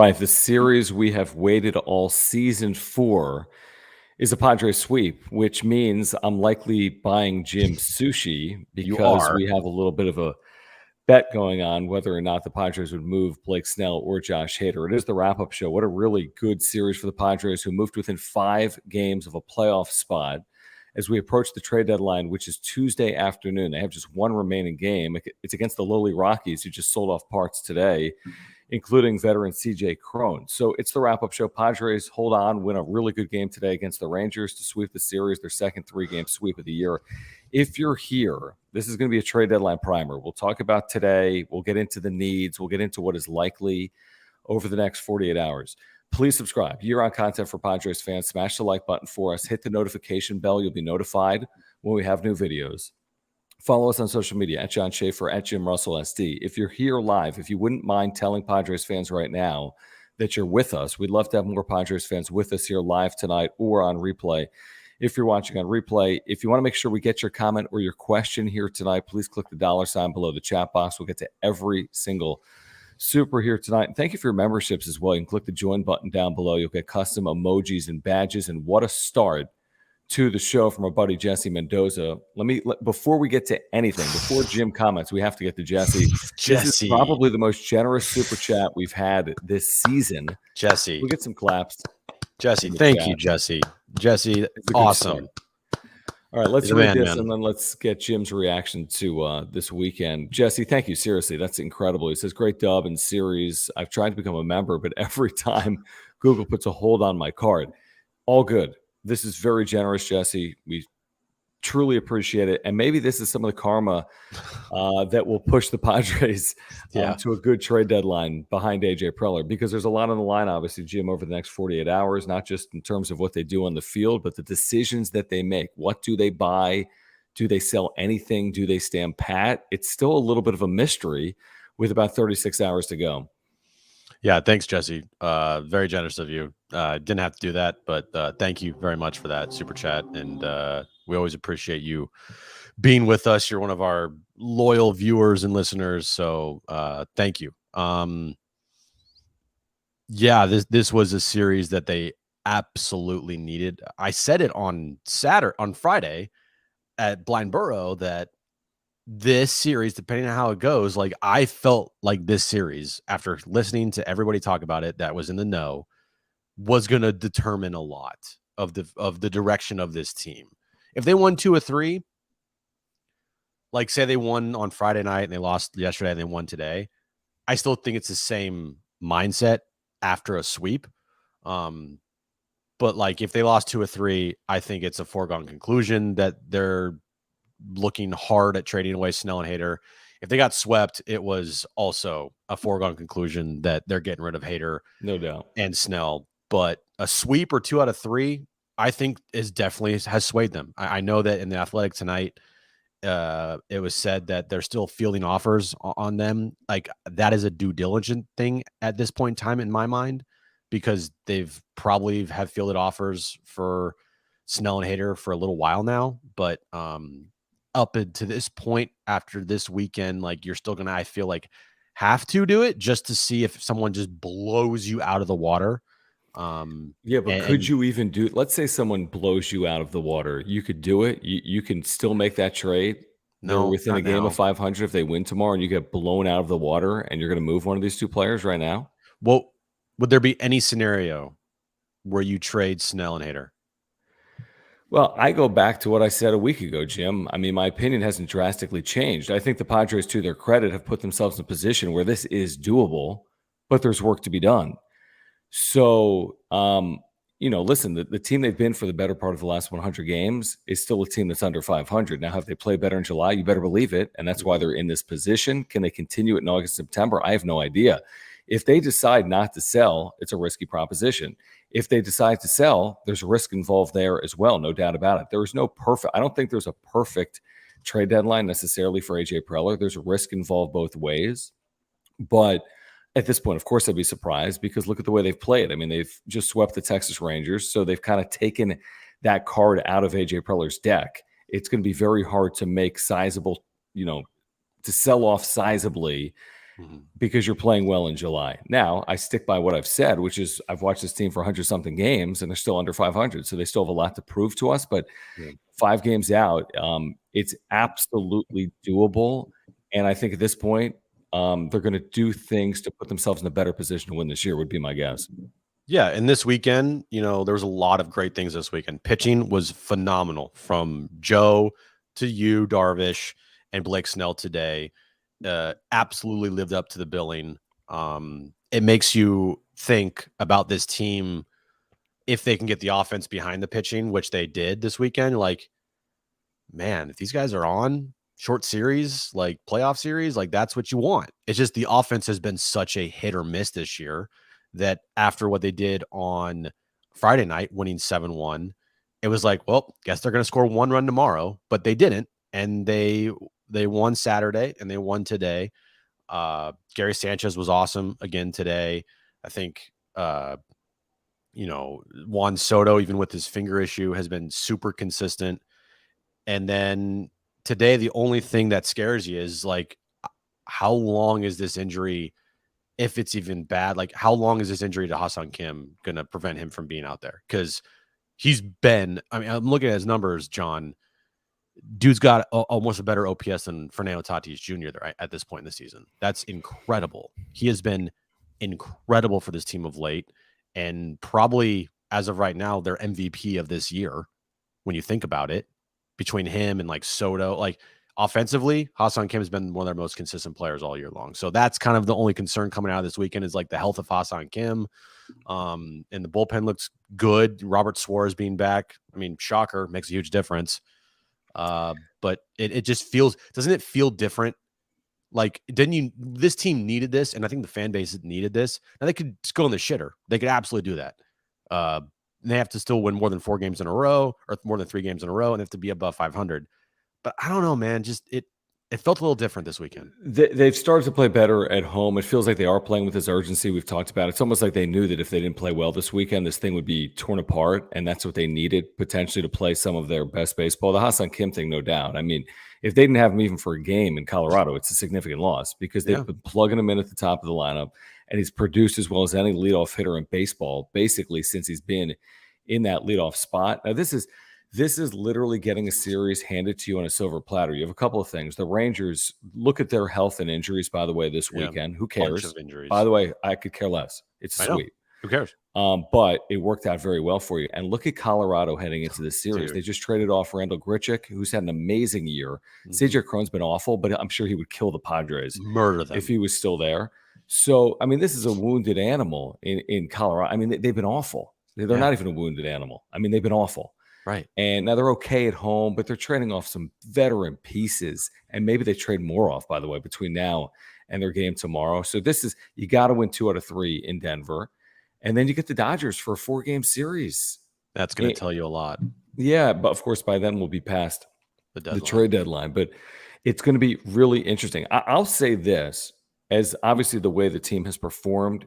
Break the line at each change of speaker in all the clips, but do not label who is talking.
right, the series we have waited all season for is a Padres sweep, which means I'm likely buying Jim sushi
You
because
are.
we have a little bit of a bet going on whether or not the Padres would move Blake Snell or Josh Hader. It is the wrap-up show. What a really good series for the Padres, who moved within 5 games of a playoff spot as we approach the trade deadline, which is Tuesday afternoon. They have just one remaining game. It's against the lowly Rockies, who just sold off parts today, including veteran CJ Cron. So it's the wrap-up show. Padres hold on, win a really good game today against the Rangers to sweep the series, their second 3-game sweep of the year. If you're here, this is going to be a trade deadline primer. We'll talk about today. We'll get into the needs. We'll get into what is likely over the next 48 hours. Please subscribe. Year-round content for Padres fans. Smash the like button for us. Hit the notification bell. You'll be notified when we have new videos. Follow us on social media at John Schaefer, at Jim Russell SD. If you're here live, if you wouldn't mind telling Padres fans right now that you're with us, we'd love to have more Padres fans with us here live tonight or on replay. If you're watching on replay, if you want to make sure we get your comment or your question here tonight, please click the $ below the chat box. We'll get to every single super here tonight. And thank you for your memberships as well. You can click the join button down below. You'll get custom emojis and badges. And what a start to the show from our buddy Jesse Mendoza. Before we get to anything, before Jim comments, we have to get to Jesse. This is probably the most generous super chat we've had this season.
Jesse,
we'll get some claps.
Jesse, thank you, Jesse. Jesse, awesome.
All right, let's read this and then let's get Jim's reaction to this weekend. Jesse, thank you. Seriously, that's incredible. He says, great dub and series. I've tried to become a member, but every time Google puts a hold on my card. All good. This is very generous, Jesse. We truly appreciate it. And maybe this is some of the karma that will push the Padres to a good trade deadline behind AJ Preller, because there's a lot on the line, obviously, Jim, over the next 48 hours, not just in terms of what they do on the field, but the decisions that they make. What do they buy? Do they sell anything? Do they stand pat? It's still a little bit of a mystery with about 36 hours to go.
Yeah, thanks, Jesse. Very generous of you. Didn't have to do that, but thank you very much for that super chat. And we always appreciate you being with us. You're one of our loyal viewers and listeners, so thank you. Yeah, this was a series that they absolutely needed. I said it on Friday at Blind Burrow that this series, depending on how it goes, like I felt like this series, after listening to everybody talk about it that was in the know, was going to determine a lot of the direction of this team. If they won 2 or 3, like say they won on Friday night and they lost yesterday and they won today, I still think it's the same mindset after a sweep. But like if they lost 2 or 3, I think it's a foregone conclusion that they're looking hard at trading away Snell and Hader. If they got swept, it was also a foregone conclusion that they're getting rid of Hader,
no doubt,
and Snell. But a sweep or 2 out of 3, I think is definitely has swayed them. I know that in the Athletic tonight, it was said that they're still fielding offers on them. Like that is a due diligence thing at this point in time in my mind, because they've probably have fielded offers for Snell and Hader for a little while now. But up to this point after this weekend, like you're still gonna, I feel like, have to do it just to see if someone just blows you out of the water.
But could you even do? Let's say someone blows you out of the water, you could do it. You can still make that trade.
No,
they're within a game of 500 if they win tomorrow, and you get blown out of the water, and you're going to move one of these 2 players right now.
Well, would there be any scenario where you trade Snell and Hader?
Well, I go back to what I said a week ago, Jim. I mean, my opinion hasn't drastically changed. I think the Padres, to their credit, have put themselves in a position where this is doable, but there's work to be done. So, listen, the team they've been for the better part of the last 100 games is still a team that's under 500. Now, have they played better in July? You better believe it. And that's why they're in this position. Can they continue it in August, September? I have no idea. If they decide not to sell, it's a risky proposition. If they decide to sell, there's risk involved there as well, no doubt about it. There is no perfect – I don't think there's a perfect trade deadline necessarily for AJ Preller. There's a risk involved both ways. But at this point, of course, I'd be surprised because look at the way they've played. I mean, they've just swept the Texas Rangers, so they've kind of taken that card out of AJ Preller's deck. It's going to be very hard to make sizable – to sell off sizably because you're playing well in July. Now, I stick by what I've said, which is I've watched this team for 100-something games, and they're still under 500, so they still have a lot to prove to us. But 5 games out, it's absolutely doable. And I think at this point, they're going to do things to put themselves in a better position to win this year, would be my guess.
Yeah, and this weekend, there was a lot of great things this weekend. Pitching was phenomenal from Joe to you, Darvish, and Blake Snell today. Absolutely lived up to the billing. It makes you think about this team if they can get the offense behind the pitching, which they did this weekend. Like, man, if these guys are on short series, like playoff series, like that's what you want. It's just the offense has been such a hit or miss this year that after what they did on Friday night, winning 7-1, it was like, well, guess they're going to score 1 run tomorrow, but they didn't. And they won Saturday and they won today. Gary Sanchez was awesome again today. I think, Juan Soto, even with his finger issue, has been super consistent. And then today, the only thing that scares you is like, how long is this injury? If it's even bad, like how long is this injury to Hassan Kim going to prevent him from being out there? Because he's been, I'm looking at his numbers, John. Dude's got almost a better OPS than Fernando Tatis Jr. there at this point in the season. That's incredible. He has been incredible for this team of late, and probably as of right now, their MVP of this year. When you think about it, between him and like Soto, like offensively, Hassan Kim has been one of their most consistent players all year long. So that's kind of the only concern coming out of this weekend is like the health of Hassan Kim. And the bullpen looks good. Robert Suarez being back, shocker, makes a huge difference. But it just doesn't it feel different? Like, this team needed this, and I think the fan base needed this. Now they could just go on the shitter. They could absolutely do that. They have to still win more than 4 games in a row or more than 3 games in a row, and they have to be above 500. But I don't know, man. Just it felt a little different this weekend.
They've started to play better at home. It feels like they are playing with this urgency we've talked about. It's almost like they knew that if they didn't play well this weekend, this thing would be torn apart, and that's what they needed potentially to play some of their best baseball. The Hassan Kim thing, no doubt. If they didn't have him even for a game in Colorado, it's a significant loss because they've been plugging him in at the top of the lineup, and he's produced as well as any leadoff hitter in baseball basically since he's been in that leadoff spot. Now, this is literally getting a series handed to you on a silver platter. You have a couple of things. The Rangers, look at their health and injuries, by the way, this weekend. Who cares?
Bunch of injuries.
By the way, I could care less. It's sweet.
Who cares?
But it worked out very well for you. And look at Colorado heading into this series. They just traded off Randall Grichuk, who's had an amazing year. CJ Cron's been awful, but I'm sure he would kill the Padres.
Murder them.
If he was still there. So, this is a wounded animal in Colorado. They've been awful. They're not even a wounded animal. They've been awful.
Right.
And now they're okay at home, but they're trading off some veteran pieces. And maybe they trade more off, by the way, between now and their game tomorrow. So you got to win 2 out of 3 in Denver. And then you get the Dodgers for a 4-game series.
That's going to tell you a lot.
Yeah, but of course, by then we'll be past the trade deadline. But it's going to be really interesting. I'll say this, as obviously the way the team has performed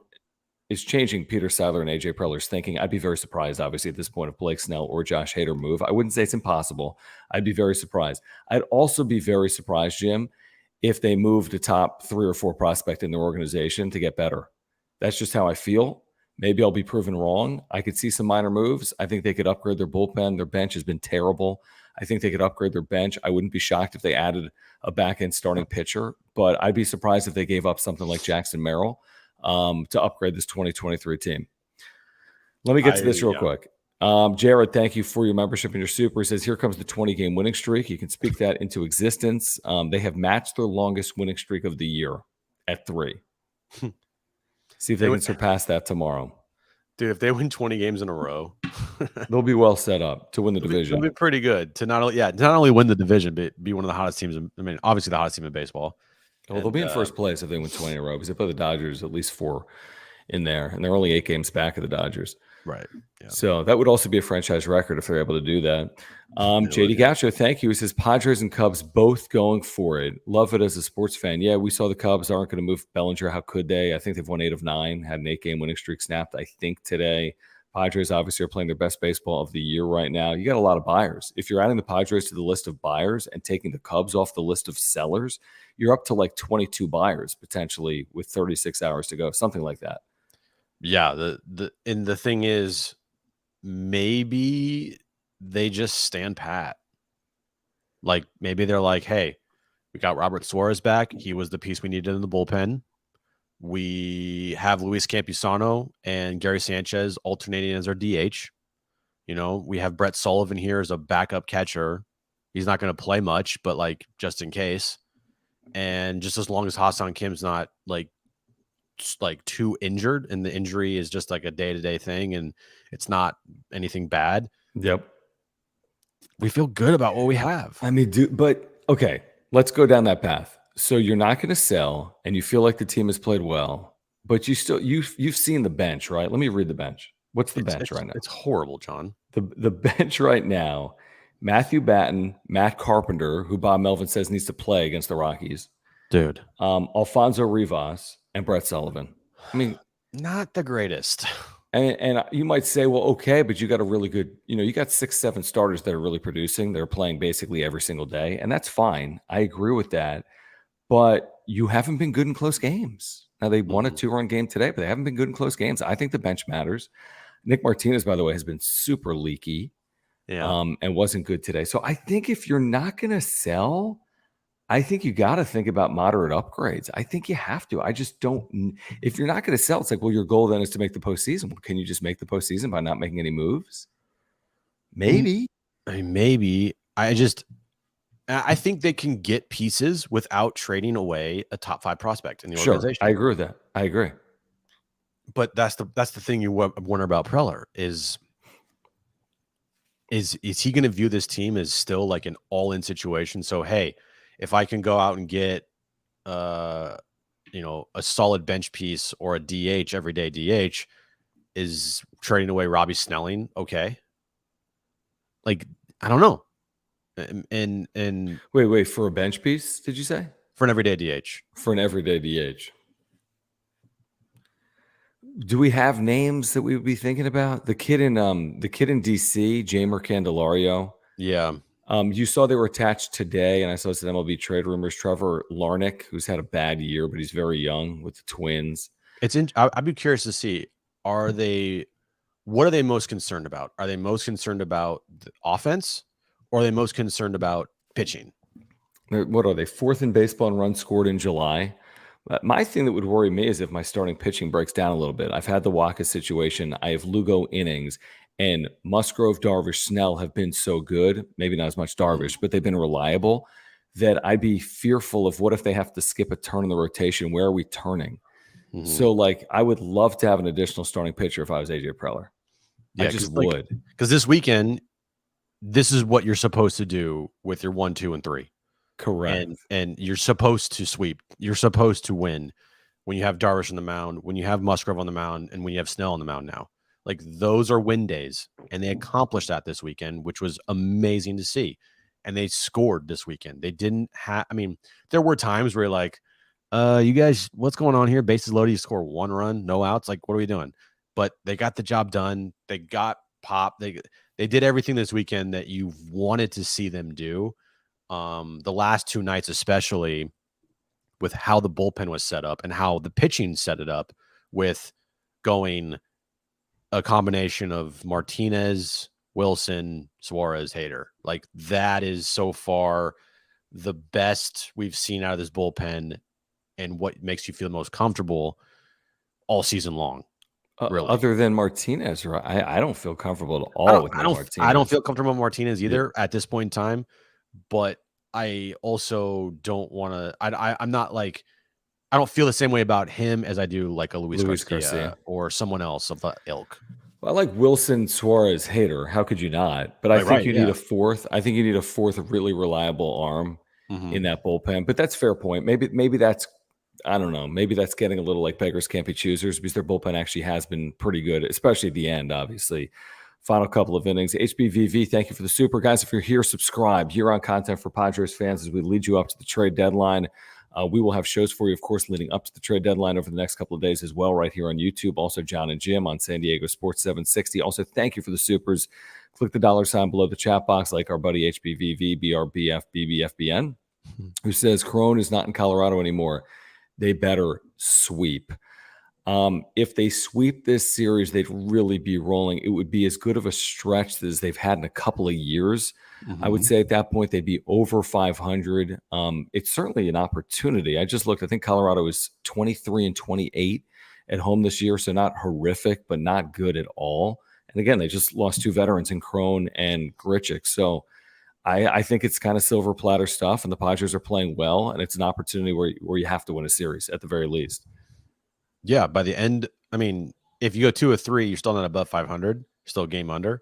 is changing Peter Seidler and AJ Preller's thinking. I'd be very surprised, obviously, at this point, if Blake Snell or Josh Hader move. I wouldn't say it's impossible. I'd be very surprised. I'd also be very surprised, Jim, if they move the top 3 or 4 prospect in their organization to get better. That's just how I feel. Maybe I'll be proven wrong. I could see some minor moves. I think they could upgrade their bullpen. Their bench has been terrible. I think they could upgrade their bench. I wouldn't be shocked if they added a back-end starting pitcher, but I'd be surprised if they gave up something like Jackson Merrill to upgrade this 2023 team. Let me get to this real quick. Jared, thank you for your membership and your super. He says, here comes the 20-game winning streak. You can speak that into existence. They have matched their longest winning streak of the year at 3. See if they can surpass that tomorrow.
Dude, if they win 20 games in a row,
they'll be well set up to win the division.
It'll be pretty good to not only win the division, but be one of the hottest teams. Obviously the hottest team in baseball.
Well, they'll be in first place if they win 20 in a row because they play the Dodgers at least 4 in there, and they're only 8 games back of the Dodgers.
Right. Yeah.
So that would also be a franchise record if they're able to do that. JD Gacho, thank you. He says Padres and Cubs both going for it. Love it as a sports fan. Yeah, we saw the Cubs aren't going to move Bellinger. How could they? I think they've won 8 of 9, had an 8-game winning streak snapped, I think, today. Padres obviously are playing their best baseball of the year right now. You got a lot of buyers. If you're adding the Padres to the list of buyers and taking the Cubs off the list of sellers, you're up to like 22 buyers potentially with 36 hours to go, something like that.
Yeah, the thing is, maybe they just stand pat. Like maybe they're like, hey, we got Robert Suarez back. He was the piece we needed in the bullpen. We have Luis Campusano and Gary Sanchez alternating as our DH. You know, we have Brett Sullivan here as a backup catcher. He's not going to play much, but like just in case. And just as long as Ha-Seong Kim's not like too injured and the injury is just like a day-to-day thing and it's not anything bad.
Yep.
We feel good about what we have.
I mean, but okay, let's go down that path. So you're not going to sell and you feel like the team has played well, but you've seen the bench, right? Let me read the bench. What's the bench right now?
It's horrible, John.
The bench right now, Matthew Batten, Matt Carpenter, who Bob Melvin says needs to play against the Rockies.
Dude.
Alfonso Rivas and Brett Sullivan. I mean,
not the greatest.
And you might say, well, okay, but you got a really good, you got 6-7 starters that are really producing. They're playing basically every single day, and that's fine. I agree with that. But you haven't been good in close games. Now, they won a 2-run game today, but they haven't been good in close games. I think the bench matters. Nick Martinez, by the way, has been super leaky and wasn't good today. So I think if you're not going to sell, I think you got to think about moderate upgrades. I think you have to. I just don't. If you're not going to sell, it's like, well, your goal then is to make the postseason. Well, can you just make the postseason by not making any moves? Maybe.
I mean, maybe. I think they can get pieces without trading away a top 5 prospect in the organization.
I agree with that. I agree.
But that's the thing you wonder about Preller is he going to view this team as still like an all-in situation? So, hey, if I can go out and get, a solid bench piece or a DH, everyday DH, is trading away Robbie Snelling okay? Like, I don't know. And
wait, for a bench piece, did you say?
For an everyday DH.
For an everyday DH. Do we have names that we would be thinking about? The kid in DC, Jamer Candelario.
Yeah.
You saw they were attached today, and I saw some MLB trade rumors. Trevor Larnach, who's had a bad year, but he's very young with the Twins.
I'd be curious to see, what are they most concerned about? Are they most concerned about the offense, or are they most concerned about pitching?
What are they? 4th in baseball in runs scored in July. My thing that would worry me is if my starting pitching breaks down a little bit. I've had the Waka situation. I have Lugo innings. And Musgrove, Darvish, Snell have been so good, maybe not as much Darvish, but they've been reliable, that I'd be fearful of what if they have to skip a turn in the rotation? Where are we turning? Mm-hmm. So, like, I would love to have an additional starting pitcher if I was AJ Preller. Yeah, I just would.
Because this weekend, this is what you're supposed to do with your 1, 2, and 3.
Correct.
And you're supposed to sweep. You're supposed to win when you have Darvish on the mound, when you have Musgrove on the mound, and when you have Snell on the mound now. Like, those are win days, and they accomplished that this weekend, which was amazing to see. And they scored this weekend. They didn't have – I mean, there were times where you're like, you guys, what's going on here? Bases loaded, you score 1 run, no outs. Like, what are we doing? But they got the job done. They got pop. They did everything this weekend that you wanted to see them do. The last 2 nights, especially with how the bullpen was set up and how the pitching set it up with going – a combination of Martinez, Wilson, Suarez, Hader. Like, that is so far the best we've seen out of this bullpen and what makes you feel most comfortable all season long. Really.
Other than Martinez, right? I don't feel comfortable at all with Martinez.
I don't feel comfortable with Martinez either at this point in time, but I also don't want to I'm not like, I don't feel the same way about him as I do like a Luis Garcia or someone else of the ilk.
Well, I like Wilson, Suarez, Hader. How could you not? But I think you need a fourth. I think you need a fourth really reliable arm in that bullpen. But that's a fair point. Maybe that's, I don't know. Maybe that's getting a little like beggars can't be choosers, because their bullpen actually has been pretty good, especially at the end, obviously. Final couple of innings. HBVV, thank you for the super. Guys, if you're here, subscribe. Here on Content for Padres fans as we lead you up to the trade deadline. We will have shows for you, of course, leading up to the trade deadline over the next couple of days as well, right here on YouTube. Also, John and Jim on San Diego Sports 760. Also, thank you for the supers. Click the $ below the chat box, like our buddy HBVV, BRBF, BBFBN, who says Crone is not in Colorado anymore. They better sweep. If they sweep this series, they'd really be rolling. It would be as good of a stretch as they've had in a couple of years. I would say at that point they'd be over 500. It's certainly an opportunity. I just looked. I think Colorado is 23-28 at home this year, so not horrific, but not good at all. And again, they just lost 2 veterans in Crone and Grichuk. So I think it's kind of silver platter stuff, and the Padres are playing well, and it's an opportunity where you have to win a series at the very least.
Yeah, by the end, I mean, if you go 2 or 3, you're still not above 500, still a game under.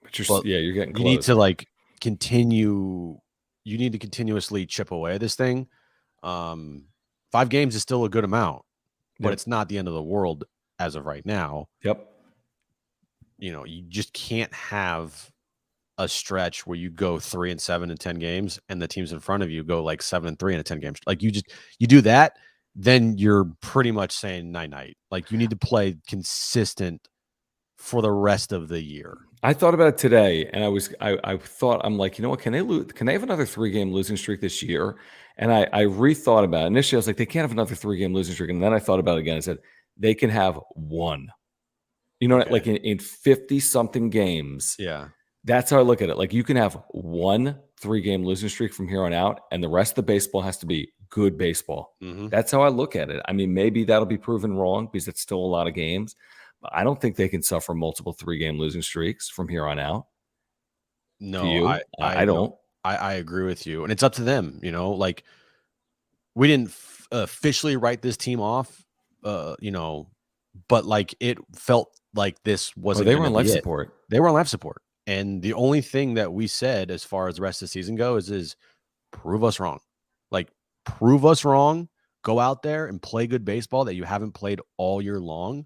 But you're getting close.
You need to continue. You need to continuously chip away at this thing. 5 games is still a good amount, but it's not the end of the world as of right now.
Yep.
You just can't have a stretch where you go 3-7 in 10 games, and the teams in front of you go like 7-3 in 10 games. Like you do that, then you're pretty much saying night. Like you need to play consistent for the rest of the year.
I thought about it today, and I thought, I'm like, you know what? Can they have another 3-game losing streak this year? And I rethought about it. Initially, I was like, they can't have another 3-game losing streak. And then I thought about it again. I said, they can have 1. Like in 50-something games.
Yeah.
That's how I look at it. Like you can have 1 3-game losing streak from here on out, and the rest of the baseball has to be good baseball. That's how I look at it. I mean, maybe that'll be proven wrong because it's still a lot of games. But I don't think they can suffer multiple 3-game losing streaks from here on out.
No, I don't. I agree with you, and it's up to them. Like we didn't officially write this team off, but like it felt like this wasn't.
They were on life support.
They were on life support, and the only thing that we said as far as the rest of the season goes is prove us wrong. Like prove us wrong. Go out there and play good baseball that you haven't played all year long.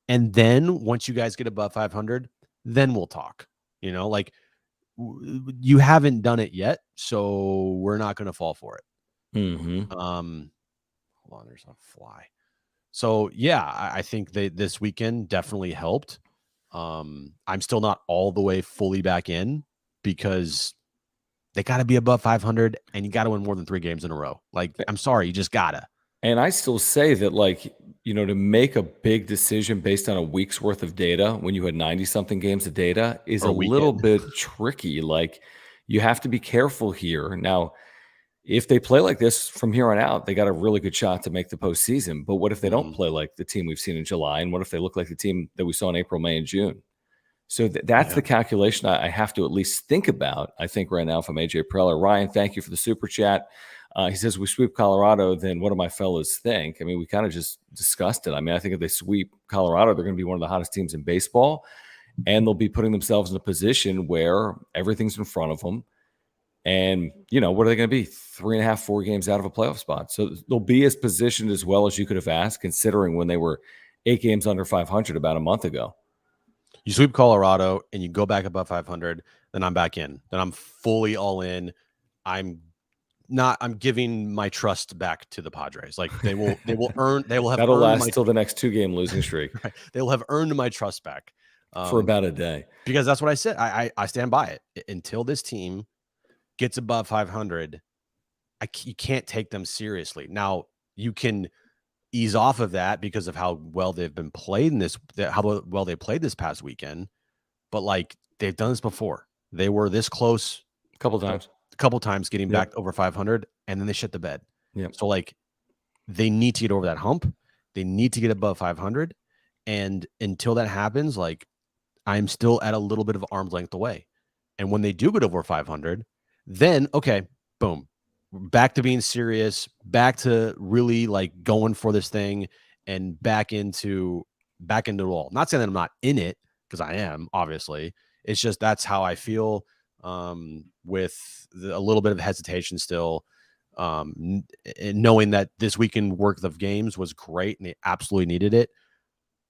And then once you guys get above 500, then we'll talk. Like you haven't done it yet, so we're not going to fall for it. Hold on, there's a fly. So yeah, I think this weekend definitely helped. I'm still not all the way fully back in because they got to be above 500 and you got to win more than 3 games in a row. Like, I'm sorry, you just gotta.
And I still say that, like, to make a big decision based on a week's worth of data when you had 90-something games of data is a little bit tricky. Like, you have to be careful here. Now, if they play like this from here on out, they got a really good shot to make the postseason. But what if they don't play like the team we've seen in July? And what if they look like the team that we saw in April, May, and June? So that's the calculation I have to at least think about, I think, right now from AJ Preller. Ryan, thank you for the super chat. He says, we sweep Colorado, then what do my fellas think? I mean, we kind of just discussed it. I mean, I think if they sweep Colorado, they're going to be one of the hottest teams in baseball, and they'll be putting themselves in a position where everything's in front of them. And, what are they going to be? 3.5, 4 games out of a playoff spot. So they'll be as positioned as well as you could have asked, considering when they were 8 games under 500 about a month ago.
You sweep Colorado and you go back above 500, then I'm back in. Then I'm fully all in. I'm giving my trust back to the Padres. Like they will have
that'll last till the next 2-game losing streak.
Right. They will have earned my trust back
for about a day.
Because that's what I said. I stand by it. Until this team gets above 500, you can't take them seriously. Now you can ease off of that because of how well they've been played how well they played this past weekend. But like they've done this before. They were this close
a couple times
getting back over 500, and then they shit the bed.
Yeah.
So like they need to get over that hump. They need to get above 500. And until that happens, like I'm still at a little bit of arm's length away. And when they do get over 500, then okay, boom, back to being serious, back to really like going for this thing and back into it all. Not saying that I'm not in it, because I am, obviously. It's just that's how I feel, with a little bit of hesitation still, knowing that this weekend worth of games was great and they absolutely needed it.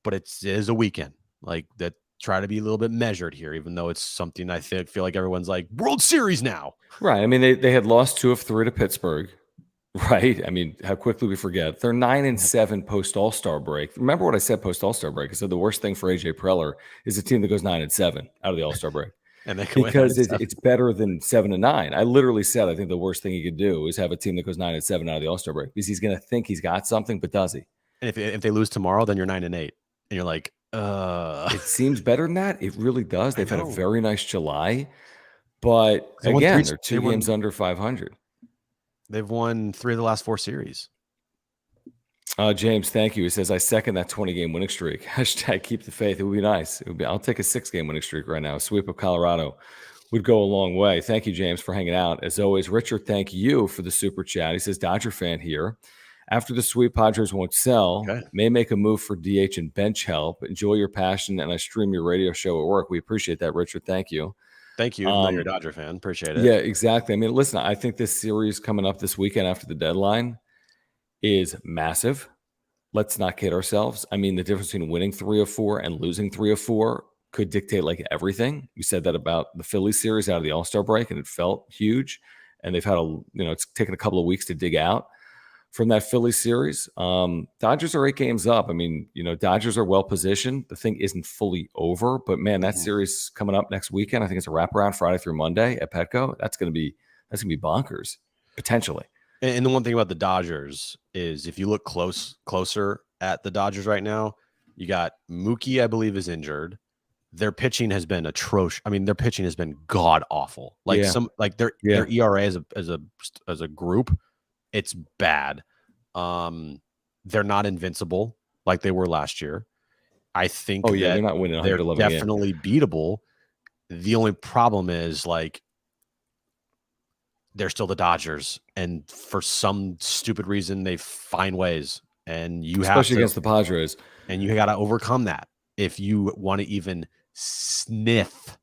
But it is a weekend. Like that. Try to be a little bit measured here, even though it's something feel like everyone's like World Series now.
Right. I mean, they had lost 2 of 3 to Pittsburgh. Right. I mean, how quickly we forget. They're 9-7 post All-Star break. Remember what I said post All-Star break? I said the worst thing for AJ Preller is a team that goes 9-7 out of the All-Star break.
And they can win
Because
9-7.
it's better than 7-9. I literally said I think the worst thing he could do is have a team that goes 9-7 out of the All-Star break because he's going to think he's got something, but does he?
And if they lose tomorrow, then you're 9-8, and you're like,
It seems better than that. It really does. They've had a very nice July, but again, they're 2 games under 500.
They've won 3 of the last 4 series.
James, thank you. He says, I second that 20-game winning streak. Hashtag keep the faith. It would be nice. I'll take a 6-game winning streak right now. A sweep of Colorado would go a long way. Thank you, James, for hanging out. As always, Richard, thank you for the super chat. He says, Dodger fan here. After the sweep, Padres won't sell. Okay. May make a move for DH and bench help. Enjoy your passion, and I stream your radio show at work. We appreciate that, Richard. Thank you.
Thank you. Even though you're a Dodger fan. Appreciate it.
Yeah, exactly. I mean, listen, I think this series coming up this weekend after the deadline is massive. Let's not kid ourselves. I mean, the difference between winning 3 of 4 and losing 3 of 4 could dictate like everything. You said that about the Phillies series out of the All-Star break, and it felt huge. And they've had it's taken a couple of weeks to dig out from that Phillies series. Dodgers are 8 games up. I mean, Dodgers are well positioned. The thing isn't fully over, but man, that series coming up next weekend. I think it's a wraparound Friday through Monday at Petco. That's gonna be bonkers potentially.
And the one thing about the Dodgers is if you look closer at the Dodgers right now, you got Mookie, I believe, is injured. Their pitching has been atrocious. I mean, their pitching has been god awful. Like their ERA as a group, it's bad. They're not invincible like they were last year. I think
they're not winning.
They're definitely beatable. The only problem is they're still the Dodgers, and for some stupid reason, they find ways. And
especially against the Padres,
and you got to overcome that if you want to even sniff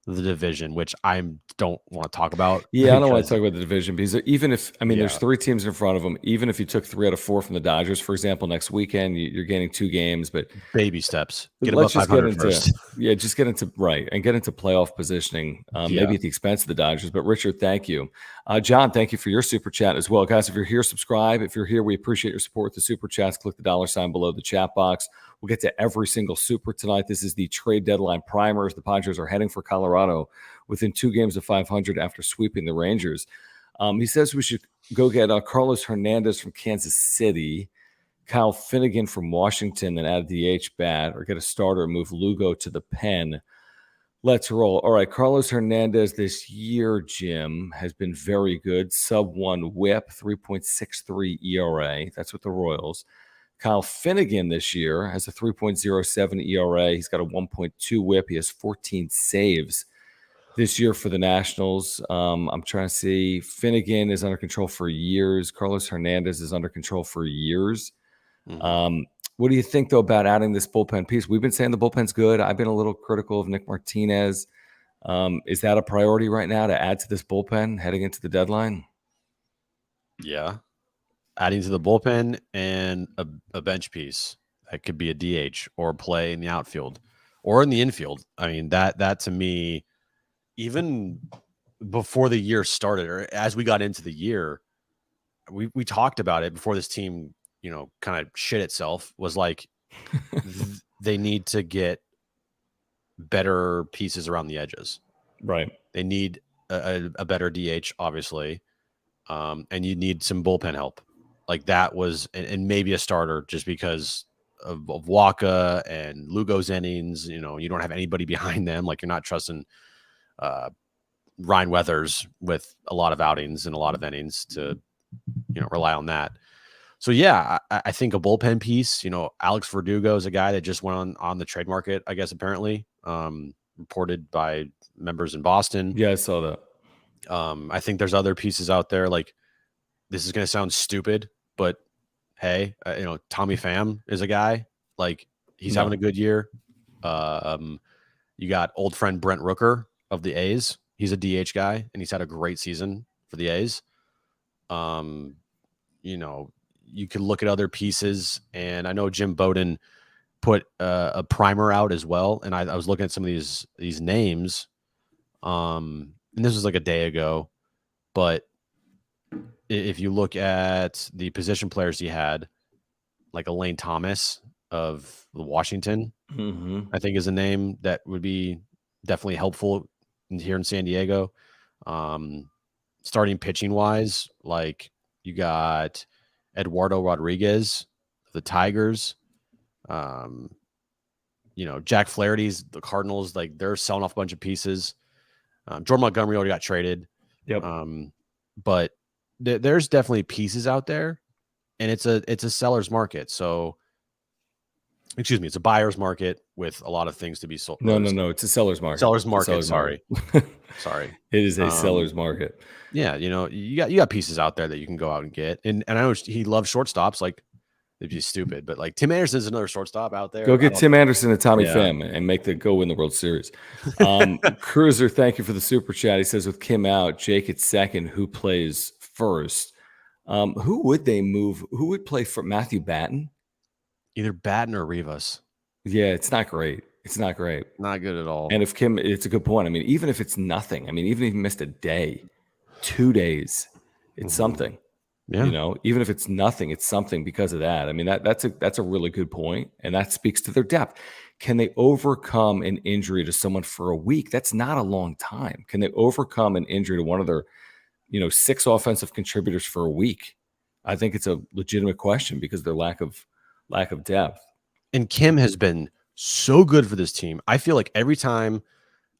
the division, which I don't want to talk about.
Yeah, I don't want to talk about the division because even if there's 3 teams in front of them. Even if you took 3 out of 4 from the Dodgers, for example, next weekend you're gaining 2 games, but
baby steps.
Let's just get into first. Just get into and get into playoff positioning. Maybe at the expense of the Dodgers. But Richard, thank you. John, thank you for your super chat as well, guys. If you're here, subscribe. If you're here, we appreciate your support. The super chats. Click the $ below the chat box. We'll get to every single super tonight. This is the trade deadline primers. The Padres are heading for Colorado within 2 games of 500 after sweeping the Rangers. He says we should go get Carlos Hernandez from Kansas City, Kyle Finnegan from Washington, and add a DH bat, or get a starter and move Lugo to the pen. Let's roll. All right, Carlos Hernandez this year, Jim, has been very good. Sub-1 whip, 3.63 ERA. That's with the Royals. Kyle Finnegan this year has a 3.07 ERA. He's got a 1.2 whip. He has 14 saves this year for the Nationals. I'm trying to see. Finnegan is under control for years. Carlos Hernandez is under control for years. Mm-hmm. What do you think, though, about adding this bullpen piece? We've been saying the bullpen's good. I've been a little critical of Nick Martinez. Is that a priority right now to add to this bullpen heading into the deadline?
Yeah. Adding to the bullpen and a bench piece that could be a DH or play in the outfield or in the infield. I mean, that to me, even before the year started or as we got into the year, we talked about it before this team, kind of shit itself, was like they need to get better pieces around the edges.
Right.
They need a better DH, obviously. And you need some bullpen help. Like that was, and maybe a starter just because of Waka and Lugo's innings. You don't have anybody behind them. Like you're not trusting Ryan Weathers with a lot of outings and a lot of innings to, rely on that. So yeah, I think a bullpen piece. Alex Verdugo is a guy that just went on the trade market, I guess, apparently, reported by members in Boston.
Yeah, I saw that.
I think there's other pieces out there. Like, this is going to sound stupid, but hey, Tommy Pham is a guy. Like, he's having a good year. You got old friend Brent Rooker of the A's. He's a DH guy, and he's had a great season for the A's. You could look at other pieces, and I know Jim Bowden put a primer out as well, and I was looking at some of these names. And this was like a day ago, but if you look at the position players he had, like Elaine Thomas of Washington, I think is a name that would be definitely helpful here in San Diego. Starting pitching wise, like you got Eduardo Rodriguez, the Tigers, Jack Flaherty's the Cardinals, like they're selling off a bunch of pieces. Jordan Montgomery already got traded.
Yep.
But there's definitely pieces out there, and it's a seller's market. So, excuse me, it's a buyer's market with a lot of things to be sold.
No, it's a seller's market.
Seller's market. Sorry.
It is a seller's market.
Yeah, you got pieces out there that you can go out and get, and I know he loves shortstops. Like, it'd be stupid, but like Tim Anderson's another shortstop out there.
Go get Tim Anderson and Tommy Pham and go win the World Series. Cruiser, thank you for the super chat. He says with Kim out, Jake at second, who plays first? Who would they move? Who would play for Matthew Batten?
Either Batten or Rivas.
Yeah, it's not great. It's not great.
Not good at all.
And if Kim, it's a good point. I mean, even if it's nothing, I mean, even if he missed a day, 2 days, it's something. Yeah. Even if it's nothing, it's something because of that. I mean, that's a really good point, and that speaks to their depth. Can they overcome an injury to someone for a week? That's not a long time. Can they overcome an injury to one of their, 6 offensive contributors for a week? I think it's a legitimate question because of their lack of depth.
And Kim has been so good for this team. I feel like every time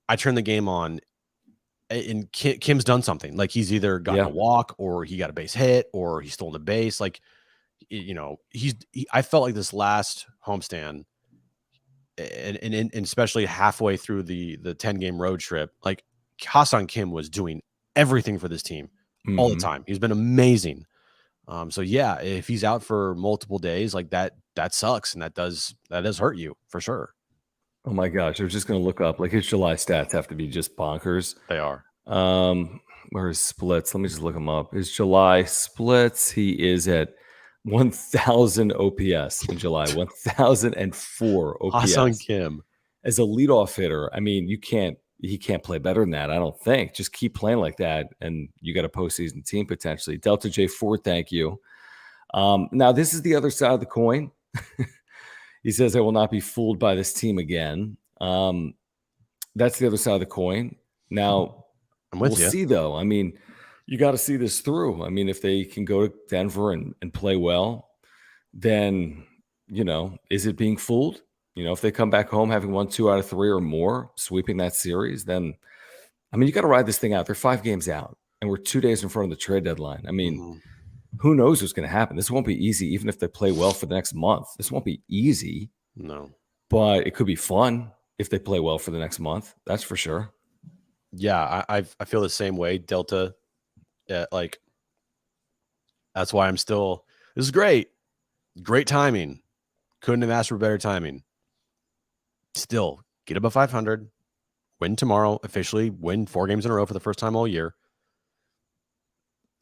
I turn the game on, and Kim's done something. Like he's either gotten a walk, or he got a base hit, or he's stolen a base. Like, I felt like this last homestand, and especially halfway through the 10-game road trip, like Ha-Seong Kim was doing everything for this team all the time. He's been amazing. So yeah, if he's out for multiple days, like that sucks, and that does hurt you for sure.
Oh my gosh, I was just going to look up, like his July stats have to be just bonkers.
They are.
Where his splits? Let me just look him up. His July splits, he is at 1,000 OPS in July, 1,004 OPS.
Ha-Seong Kim.
As a leadoff hitter, I mean, he can't play better than that, I don't think. Just keep playing like that, and you got a postseason team potentially. Delta J Ford, thank you. Now, this is the other side of the coin. He says, I will not be fooled by this team again. That's the other side of the coin. Now, we'll see, though. I mean, you got to see this through. I mean, if they can go to Denver and play well, then, is it being fooled? If they come back home having won 2 out of 3 or more, sweeping that series, then, I mean, you got to ride this thing out. They're 5 games out, and we're 2 days in front of the trade deadline. I mean, who knows what's going to happen? This won't be easy, even if they play well for the next month. This won't be easy.
No.
But it could be fun if they play well for the next month. That's for sure.
Yeah, I feel the same way, Delta. Like, that's why I'm still – this is great. Great timing. Couldn't have asked for better timing. Still, get above 500. Win tomorrow. Officially win 4 games in a row for the first time all year.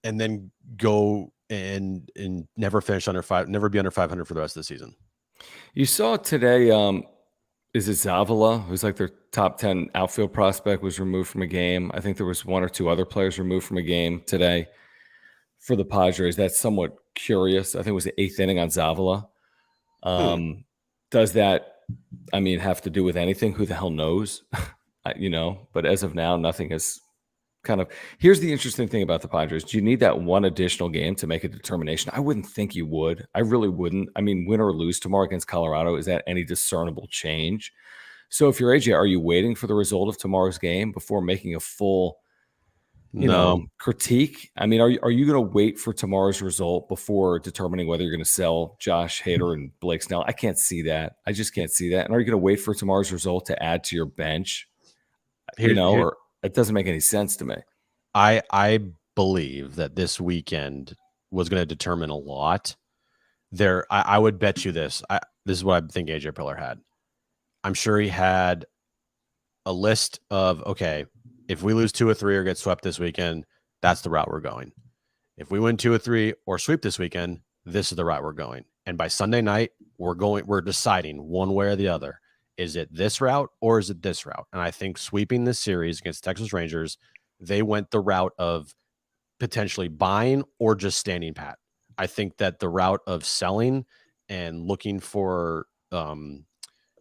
And then go and never finish never be under 500 for the rest of the season.
You saw today, is it Zavala, who's like their top 10 outfield prospect, was removed from a game. I think there was 1 or 2 other players removed from a game today for the Padres. That's somewhat curious. I think it was the 8th inning on Zavala. Does that, I mean, have to do with anything? Who the hell knows? But as of now, nothing has kind of. Here's the interesting thing about the Padres. Do you need that one additional game to make a determination? I wouldn't think you would. I really wouldn't. I mean, win or lose tomorrow against Colorado, is that any discernible change? So if you're AJ, are you waiting for the result of tomorrow's game before making a full, critique? I mean, are you going to wait for tomorrow's result before determining whether you're going to sell Josh Hader and Blake Snell? I can't see that. I just can't see that. And are you going to wait for tomorrow's result to add to your bench? Or it doesn't make any sense to me.
I believe that this weekend was going to determine a lot. I would bet you this. This is what I think AJ Pillar had. I'm sure he had a list of, okay, if we lose 2 or 3 or get swept this weekend, that's the route we're going. If we win 2 or 3 or sweep this weekend, this is the route we're going. And by Sunday night, we're deciding one way or the other. Is it this route or is it this route? And I think sweeping this series against Texas Rangers, they went the route of potentially buying or just standing pat. I think that the route of selling and looking for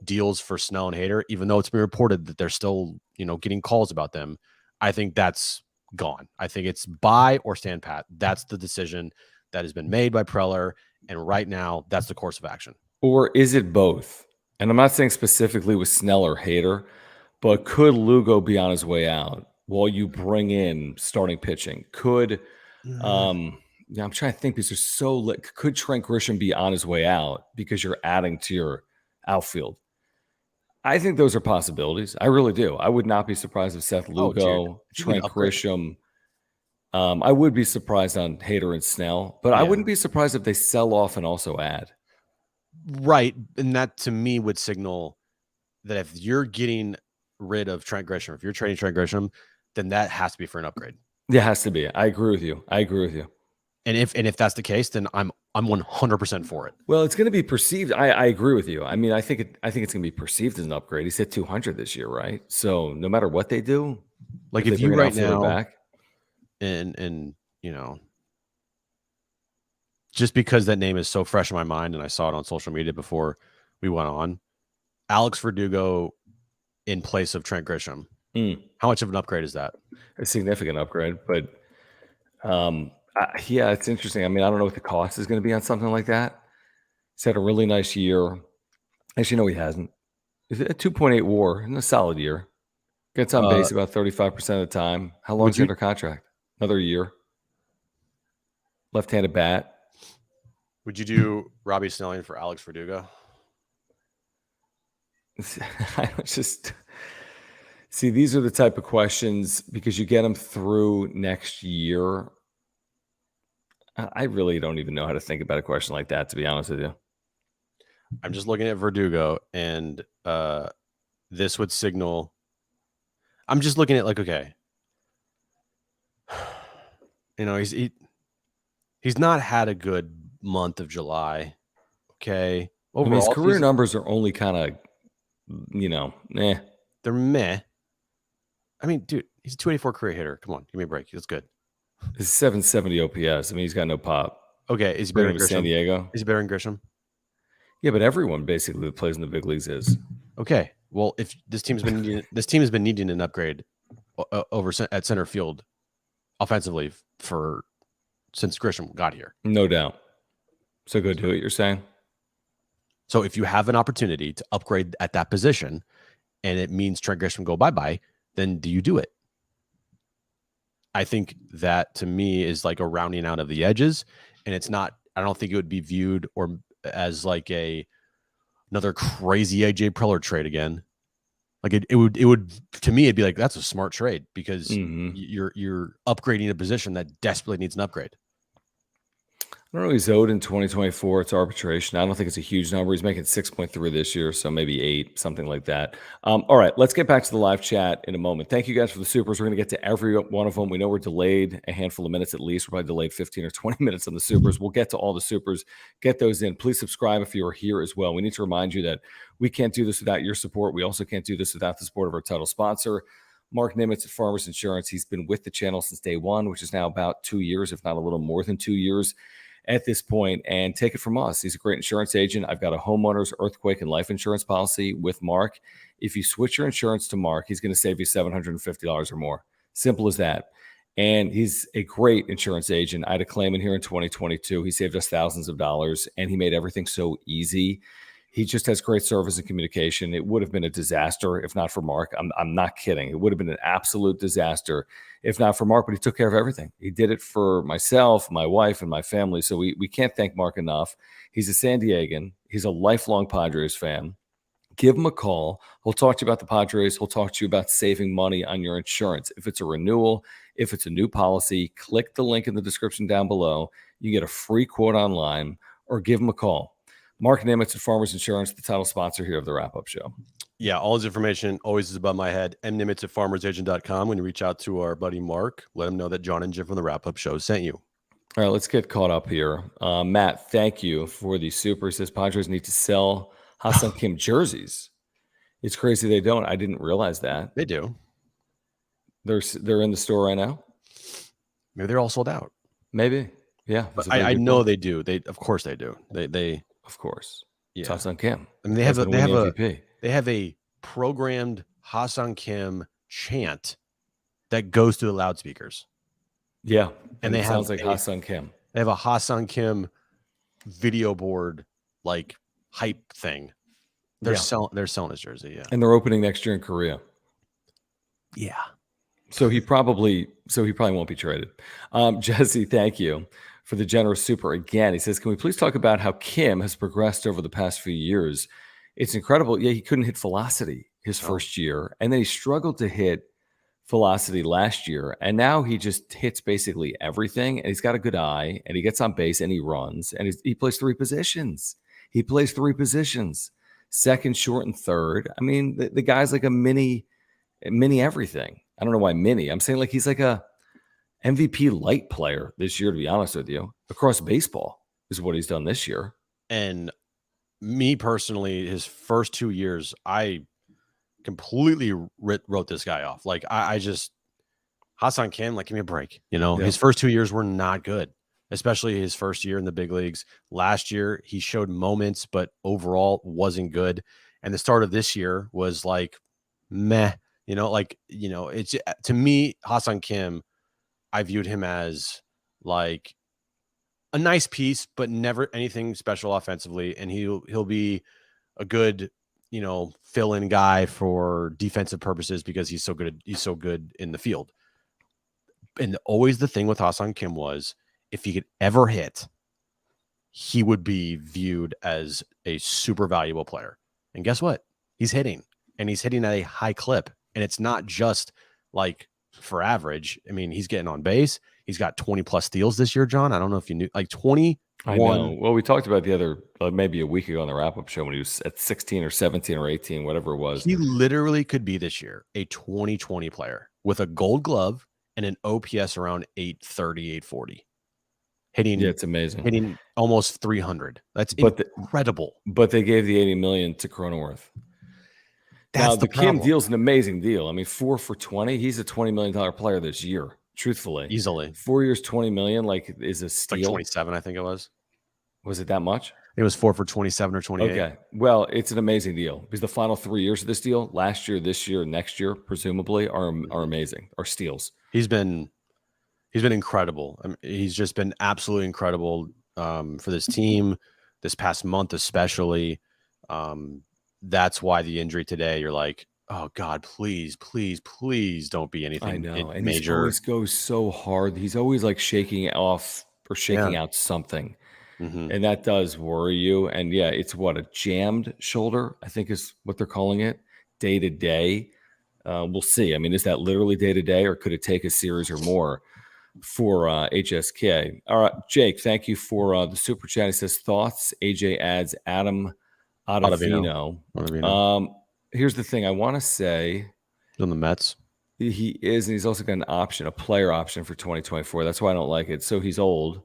deals for Snell and Hader, even though it's been reported that they're still, getting calls about them, I think that's gone. I think it's buy or stand pat. That's the decision that has been made by Preller, and right now, that's the course of action.
Or is it both? And I'm not saying specifically with Snell or Hader, but could Lugo be on his way out while you bring in starting pitching? Could I'm trying to think because there's could Trent Grisham be on his way out because you're adding to your outfield? I think those are possibilities. I really do. I would not be surprised if Seth Lugo, Trent Grisham. I would be surprised on Hader and Snell, but I wouldn't be surprised if they sell off and also add.
Right. And that to me would signal that if you're getting rid of Trent Grisham, if you're trading Trent Grisham, then that has to be for an upgrade.
It has to be. I agree with you.
And if that's the case, then I'm 100% for it.
Well, it's going to be perceived. I agree with you. I mean, I think it's going to be perceived as an upgrade. He's hit 200 this year, right? So no matter what they do,
like if you right now back, and just because that name is so fresh in my mind and I saw it on social media before we went on, Alex Verdugo in place of Trent Grisham. How much of an upgrade is that?
A significant upgrade, but yeah, it's interesting. I mean, I don't know what the cost is going to be on something like that. He's had a really nice year. Actually, no, he hasn't. It's a 2.8 WAR in a solid year. Gets on base about 35% of the time. How long is he under contract? Another year. Left-handed bat.
Would you do Robbie Snelling for Alex Verdugo?
I just see these are the type of questions because you get them through next year. I really don't even know how to think about a question like that, to be honest with you.
I'm just looking at Verdugo, and this would signal. I'm just looking at okay, he's not had a good month of July. Okay,
overall, his career numbers are only kind of, meh.
They're meh. I mean, dude, he's a 284 career hitter. Come on, give me a break. That's good.
It's 770 OPS. I mean, he's got no pop.
Okay, is he better than
San Diego?
Is he better than Grisham?
Yeah, but everyone basically that plays in the big leagues is.
Okay, well, if this team has been needing an upgrade over at center field offensively since Grisham got here,
no doubt. So go do it. You're saying.
So if you have an opportunity to upgrade at that position, and it means Trent Grisham go bye, then do you do it? I think that to me is like a rounding out of the edges, and it's not. I don't think it would be viewed as like another crazy AJ Preller trade again. Like it would to me it'd be like that's a smart trade because you're upgrading a position that desperately needs an upgrade.
I don't know. He's owed in 2024. It's arbitration. I don't think it's a huge number. He's making 6.3 this year, so maybe 8, something like that. All right, let's get back to the live chat in a moment. Thank you guys for the supers. We're going to get to every one of them. We know we're delayed a handful of minutes at least. We're probably delayed 15 or 20 minutes on the supers. We'll get to all the supers. Get those in. Please subscribe if you are here as well. We need to remind you that we can't do this without your support. We also can't do this without the support of our title sponsor, Mark Nimitz at Farmers Insurance. He's been with the channel since day one, which is now about 2 years, if not a little more than 2 years at this point, and take it from us. He's a great insurance agent. I've got a homeowner's, earthquake, and life insurance policy with Mark. If you switch your insurance to Mark, he's going to save you $750 or more. Simple as that. And he's a great insurance agent. I had a claim in here in 2022. He saved us thousands of dollars, and he made everything so easy. He just has great service and communication. It would have been a disaster if not for Mark. I'm not kidding. It would have been an absolute disaster if not for Mark, but he took care of everything. He did it for myself, my wife, and my family. So we can't thank Mark enough. He's a San Diegan. He's a lifelong Padres fan. Give him a call. He'll talk to you about the Padres. He'll talk to you about saving money on your insurance. If it's a renewal, if it's a new policy, click the link in the description down below. You get a free quote online or give him a call. Mark Nimitz at Farmers Insurance, the title sponsor here of the Wrap-Up Show.
Yeah, all his information always is above my head. mnimitz at farmersagent.com. When you reach out to our buddy Mark, let him know that John and Jim from the Wrap-Up Show sent you.
All right, let's get caught up here. Matt, thank you for the super. He says Padres need to sell Ha-Seong Kim jerseys. It's crazy they don't. I didn't realize that.
They do.
They're in the store right now?
Maybe they're all sold out.
Maybe. Yeah.
But I know they do. Of course they do. They
of course.
yeah.
Hassan Kim.
I mean, they have a programmed Hassan Kim chant that goes through the loudspeakers.
Yeah.
And they
sounds like Hassan Kim.
They have a Hassan Kim video board like hype thing. They're selling his jersey, yeah.
And they're opening next year in Korea.
Yeah.
So he probably won't be traded. Jesse, thank you for the generous super again. He says, can we please talk about how Kim has progressed over the past few years? It's incredible. Yeah, he couldn't hit velocity his first year, and then he struggled to hit velocity last year, and now he just hits basically everything, and he's got a good eye, and he gets on base, and he runs, and he plays three positions. Second, short, and third. I mean, the guy's like a mini everything. I don't know why mini. I'm saying like he's like a MVP light player this year, to be honest with you. Across baseball is what he's done this year.
And me personally, his first 2 years, I completely wrote this guy off. Like I just Hassan Kim, like, give me a break. His first 2 years were not good, especially his first year in the big leagues. Last year, he showed moments, but overall wasn't good. And the start of this year was like meh. It's to me, Hassan Kim, I viewed him as like a nice piece, but never anything special offensively. And he'll be a good, fill-in guy for defensive purposes because he's so good in the field. And always the thing with Hassan Kim was if he could ever hit, he would be viewed as a super valuable player. And guess what? He's hitting, and he's hitting at a high clip. And it's not just like for average. I mean, he's getting on base. He's got 20 plus steals this year, John. I don't know if you knew, like 21.
I know. Well, we talked about the other, maybe a week ago on the wrap-up show when he was at 16 or 17 or 18, whatever it was.
He literally could be this year a 2020 player with a gold glove and an OPS around 830, 840. Hitting,
it's amazing.
Hitting almost 300. That's incredible.
But they gave the $80 million to Cronenworth. Now, the Kim deal's an amazing deal. I mean, 4 for 20. He's a $20 million player this year, truthfully.
Easily.
4 years, $20 million, is a steal.
Like 27, I think it was.
Was it that much?
It was 4 for 27 or 28.
Okay. Well, it's an amazing deal because the final 3 years of this deal, last year, this year, next year, presumably, are amazing, are steals.
He's been incredible. I mean, he's just been absolutely incredible for this team this past month, especially. That's why the injury today, you're like, oh God, please, please, please don't be anything.
I know. And
major.
He always goes so hard. He's always like shaking off or shaking out something. Mm-hmm. And that does worry you. And yeah, it's a jammed shoulder, I think is what they're calling it, day to day. We'll see. I mean, is that literally day to day, or could it take a series or more for HSK? All right, Jake, thank you for the super chat. He says, thoughts? AJ adds Adam Ottavino. Here's the thing. I want to say
on the Mets.
He is, and he's also got an option, a player option for 2024. That's why I don't like it. So he's old,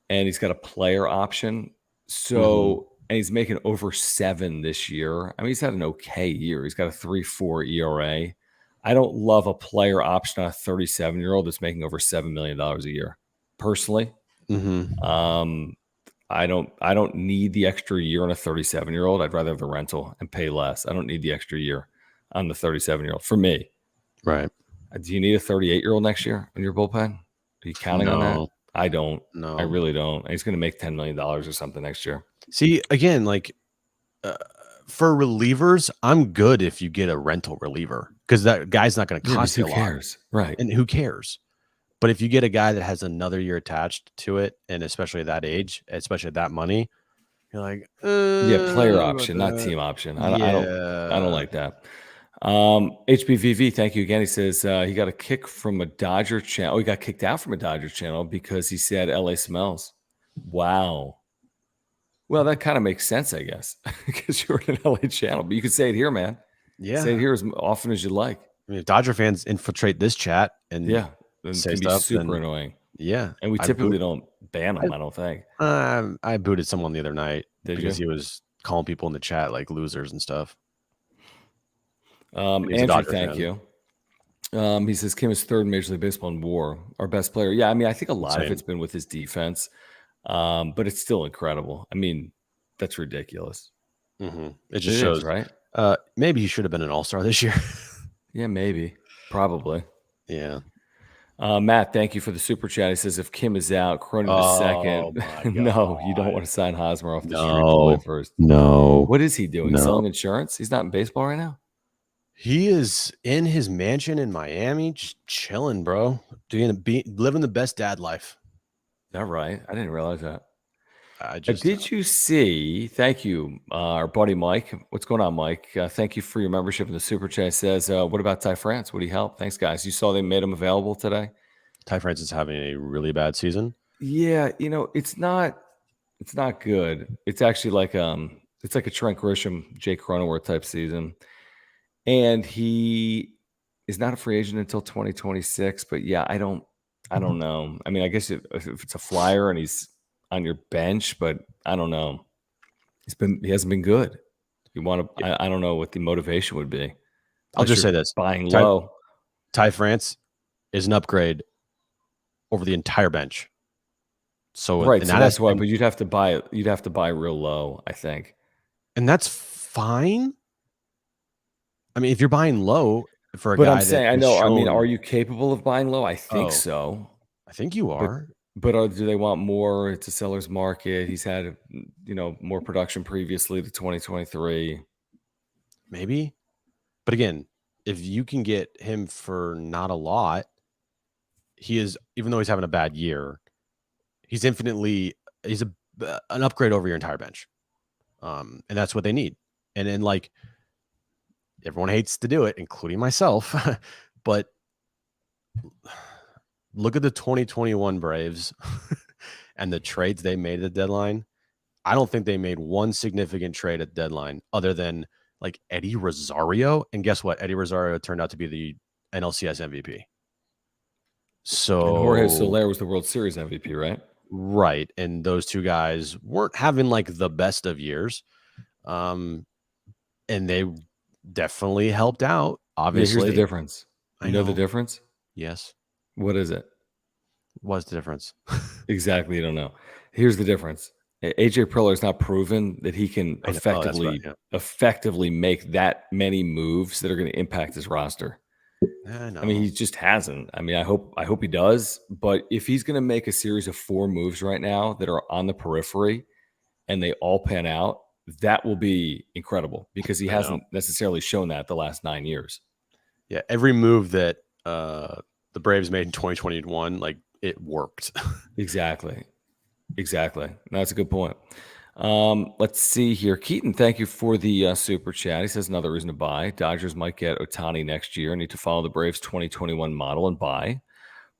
and he's got a player option. So, and he's making over 7 this year. I mean, he's had an okay year. He's got a 3.4 ERA. I don't love a player option on a 37-year-old that's making over $7 million a year. Personally, I don't need the extra year on a 37-year-old. I'd rather have the rental and pay less. I don't need the extra year on the 37-year-old for me.
Right.
Do you need a 38-year-old next year in your bullpen? Are you counting on that? I don't. No, I really don't. And he's going to make $10 million or something next year.
See, again, like for relievers, I'm good if you get a rental reliever because that guy's not going to cost you a lot.
Who cares? Right.
And who cares? But if you get a guy that has another year attached to it, and especially at that age, especially at that money, you're like,
player option, not team option. I don't like that. HBVV, thank you again. He says he got a kick from a Dodger channel. Oh, he got kicked out from a Dodger channel because he said LA smells. Wow. Well, that kind of makes sense, I guess, because you're in an LA channel. But you can say it here, man.
Yeah.
Say it here as often as you like.
I mean, if Dodger fans infiltrate this chat and
it can be super annoying.
Yeah.
And we typically don't ban them, I don't think.
I booted someone the other night because he was calling people in the chat like losers and stuff.
Andrew, thank you. He says Kim is third in Major League Baseball in WAR, our best player. Yeah, I mean, I think a lot of it's been with his defense, but it's still incredible. I mean, that's ridiculous.
It just shows,
right?
Maybe he should have been an all-star this year.
Yeah, maybe, probably.
Yeah.
Matt, thank you for the super chat. He says if Kim is out, Cronin is second. No, you don't want to sign Hosmer off the street July 1st.
No.
What is he doing?
No.
Selling insurance? He's not in baseball right now?
He is in his mansion in Miami, just chilling, bro. Living the best dad life.
Is that right? I didn't realize that.
Did
you see? Thank you, our buddy Mike. What's going on, Mike? Thank you for your membership in the super chat. Says, what about Ty France? Would he help? Thanks, guys. You saw they made him available today.
Ty France is having a really bad season.
Yeah, it's not good. It's actually like it's like a Trent Grisham, Jake Cronenworth type season, and he is not a free agent until 2026. But yeah, I don't know. I mean, I guess if it's a flyer and he's on your bench, but I don't know. He hasn't been good. You want to? I don't know what the motivation would be.
I'll just say this:
buying low.
Ty France is an upgrade over the entire bench. So
right, so that's why. But you'd have to buy. You'd have to buy real low, I think.
And that's fine. I mean, if you're buying low for a
guy,
but
I'm saying, I know. I mean, are you capable of buying low? I think so.
I think you are.
But do they want more? It's a seller's market. He's had, more production previously to 2023.
Maybe. But again, if you can get him for not a lot, he is, even though he's having a bad year, he's an upgrade over your entire bench. And that's what they need. And then, like, everyone hates to do it, including myself, but look at the 2021 Braves and the trades they made at the deadline. I don't think they made one significant trade at the deadline other than like Eddie Rosario. And guess what? Eddie Rosario turned out to be the NLCS MVP. So
and Jorge Soler was the World Series MVP, right?
Right. And those two guys weren't having like the best of years. And they definitely helped out. Obviously.
Yeah, here's the difference. You know the difference?
Yes.
What is it?
What's the difference?
Exactly. You don't know. Here's the difference. AJ Preller has not proven that he can effectively make that many moves that are going to impact his roster. I mean, he just hasn't. I mean, I hope he does. But if he's going to make a series of 4 moves right now that are on the periphery and they all pan out, that will be incredible because he hasn't necessarily shown that the last 9 years.
Yeah, every move that the Braves made in 2021, like, it worked.
Exactly. That's a good point. Let's see here. Keaton, thank you for the super chat. He says another reason to buy. Dodgers might get Ohtani next year. Need to follow the Braves 2021 model and buy.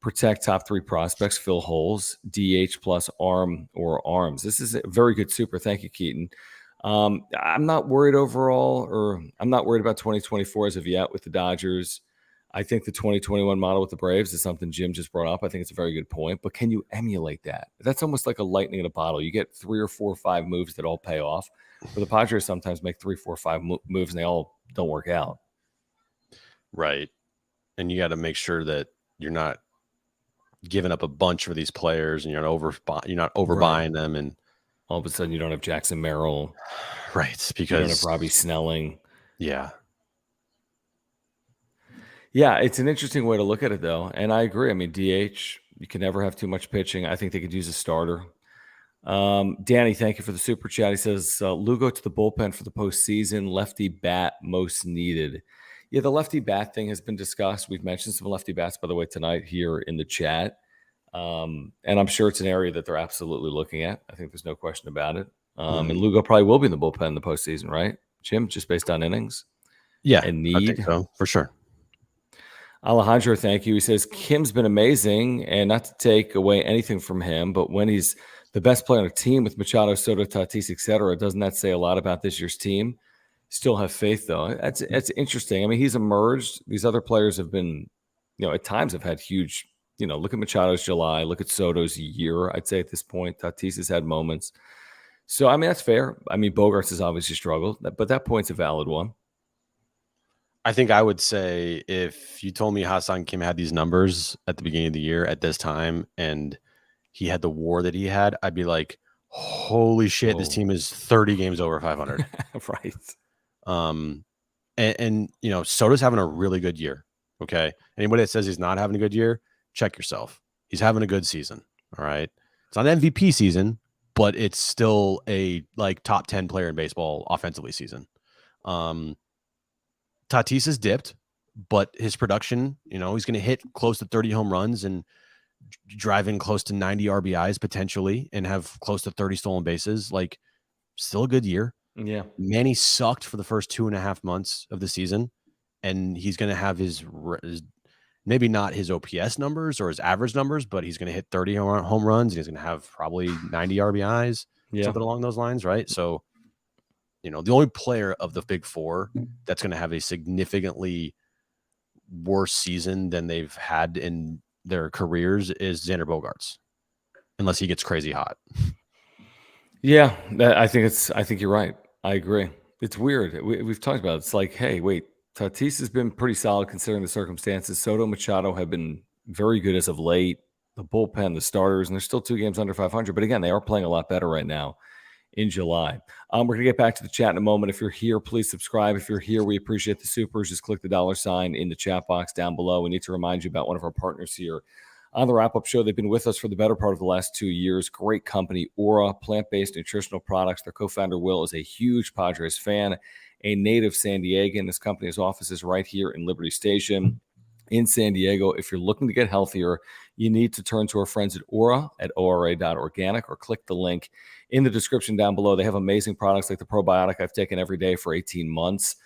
Protect top 3 prospects, fill holes, DH plus arm or arms. This is a very good super. Thank you, Keaton. I'm not worried overall, or I'm not worried about 2024 as of yet with the Dodgers. I think the 2021 model with the Braves is something Jim just brought up. I think it's a very good point. But can you emulate that? That's almost like a lightning in a bottle. You get 3 or 4 or 5 moves that all pay off. But the Padres sometimes make 3, 4, 5 moves and they all don't work out.
Right. And you got to make sure that you're not giving up a bunch for these players and you're not overbuying them. And
all of a sudden you don't have Jackson Merrill.
Right. Because
you don't have Robbie Snelling.
Yeah.
Yeah, it's an interesting way to look at it, though. And I agree. I mean, DH, you can never have too much pitching. I think they could use a starter. Danny, thank you for the super chat. He says, Lugo to the bullpen for the postseason. Lefty bat most needed. Yeah, the lefty bat thing has been discussed. We've mentioned some lefty bats, by the way, tonight here in the chat. And I'm sure it's an area that they're absolutely looking at. I think there's no question about it. And Lugo probably will be in the bullpen in the postseason, right, Jim? Just based on innings?
Yeah,
and need?
I think so, for sure.
Alejandro, thank you. He says, Kim's been amazing, and not to take away anything from him, but when he's the best player on a team with Machado, Soto, Tatis, etc., doesn't that say a lot about this year's team? Still have faith, though. That's interesting. I mean, he's emerged. These other players have been, at times have had huge, look at Machado's July, look at Soto's year, I'd say at this point. Tatis has had moments. So, I mean, that's fair. I mean, Bogarts has obviously struggled, but that point's a valid one.
I think I would say if you told me Hassan Kim had these numbers at the beginning of the year at this time and he had the WAR that he had, I'd be like, holy shit, this team is 30 games over 500.
Right.
Um, and Soto's having a really good year. Okay. Anybody that says he's not having a good year, check yourself. He's having a good season. All right. It's not an MVP season, but it's still a top 10 player in baseball offensively season. Tatis has dipped, but his production, he's going to hit close to 30 home runs and drive in close to 90 RBIs potentially and have close to 30 stolen bases. Still a good year.
Yeah.
Manny sucked for the first 2.5 months of the season, and he's going to have his maybe not his OPS numbers or his average numbers, but he's going to hit 30 home runs and he's going to have probably 90 RBIs, something along those lines, right? So, the only player of the big four that's going to have a significantly worse season than they've had in their careers is Xander Bogaerts, unless he gets crazy hot.
Yeah, I think you're right. I agree. It's weird. We've talked about it. It's like, hey, wait, Tatis has been pretty solid considering the circumstances. Soto, Machado have been very good as of late. The bullpen, the starters, and they're still 2 games under 500. But again, they are playing a lot better right now in July. We're going to get back to the chat in a moment. If you're here, please subscribe. If you're here, we appreciate the supers. Just click the $ in the chat box down below. We need to remind you about one of our partners here on the wrap-up show. They've been with us for the better part of the last 2 years. Great company, Aura, plant-based nutritional products. Their co-founder, Will, is a huge Padres fan, a native San Diegan. This company's office is right here in Liberty Station in San Diego. If you're looking to get healthier, you need to turn to our friends at Aura at ora.organic or click the link in the description down below. They have amazing products like the probiotic I've taken every day for 18 months.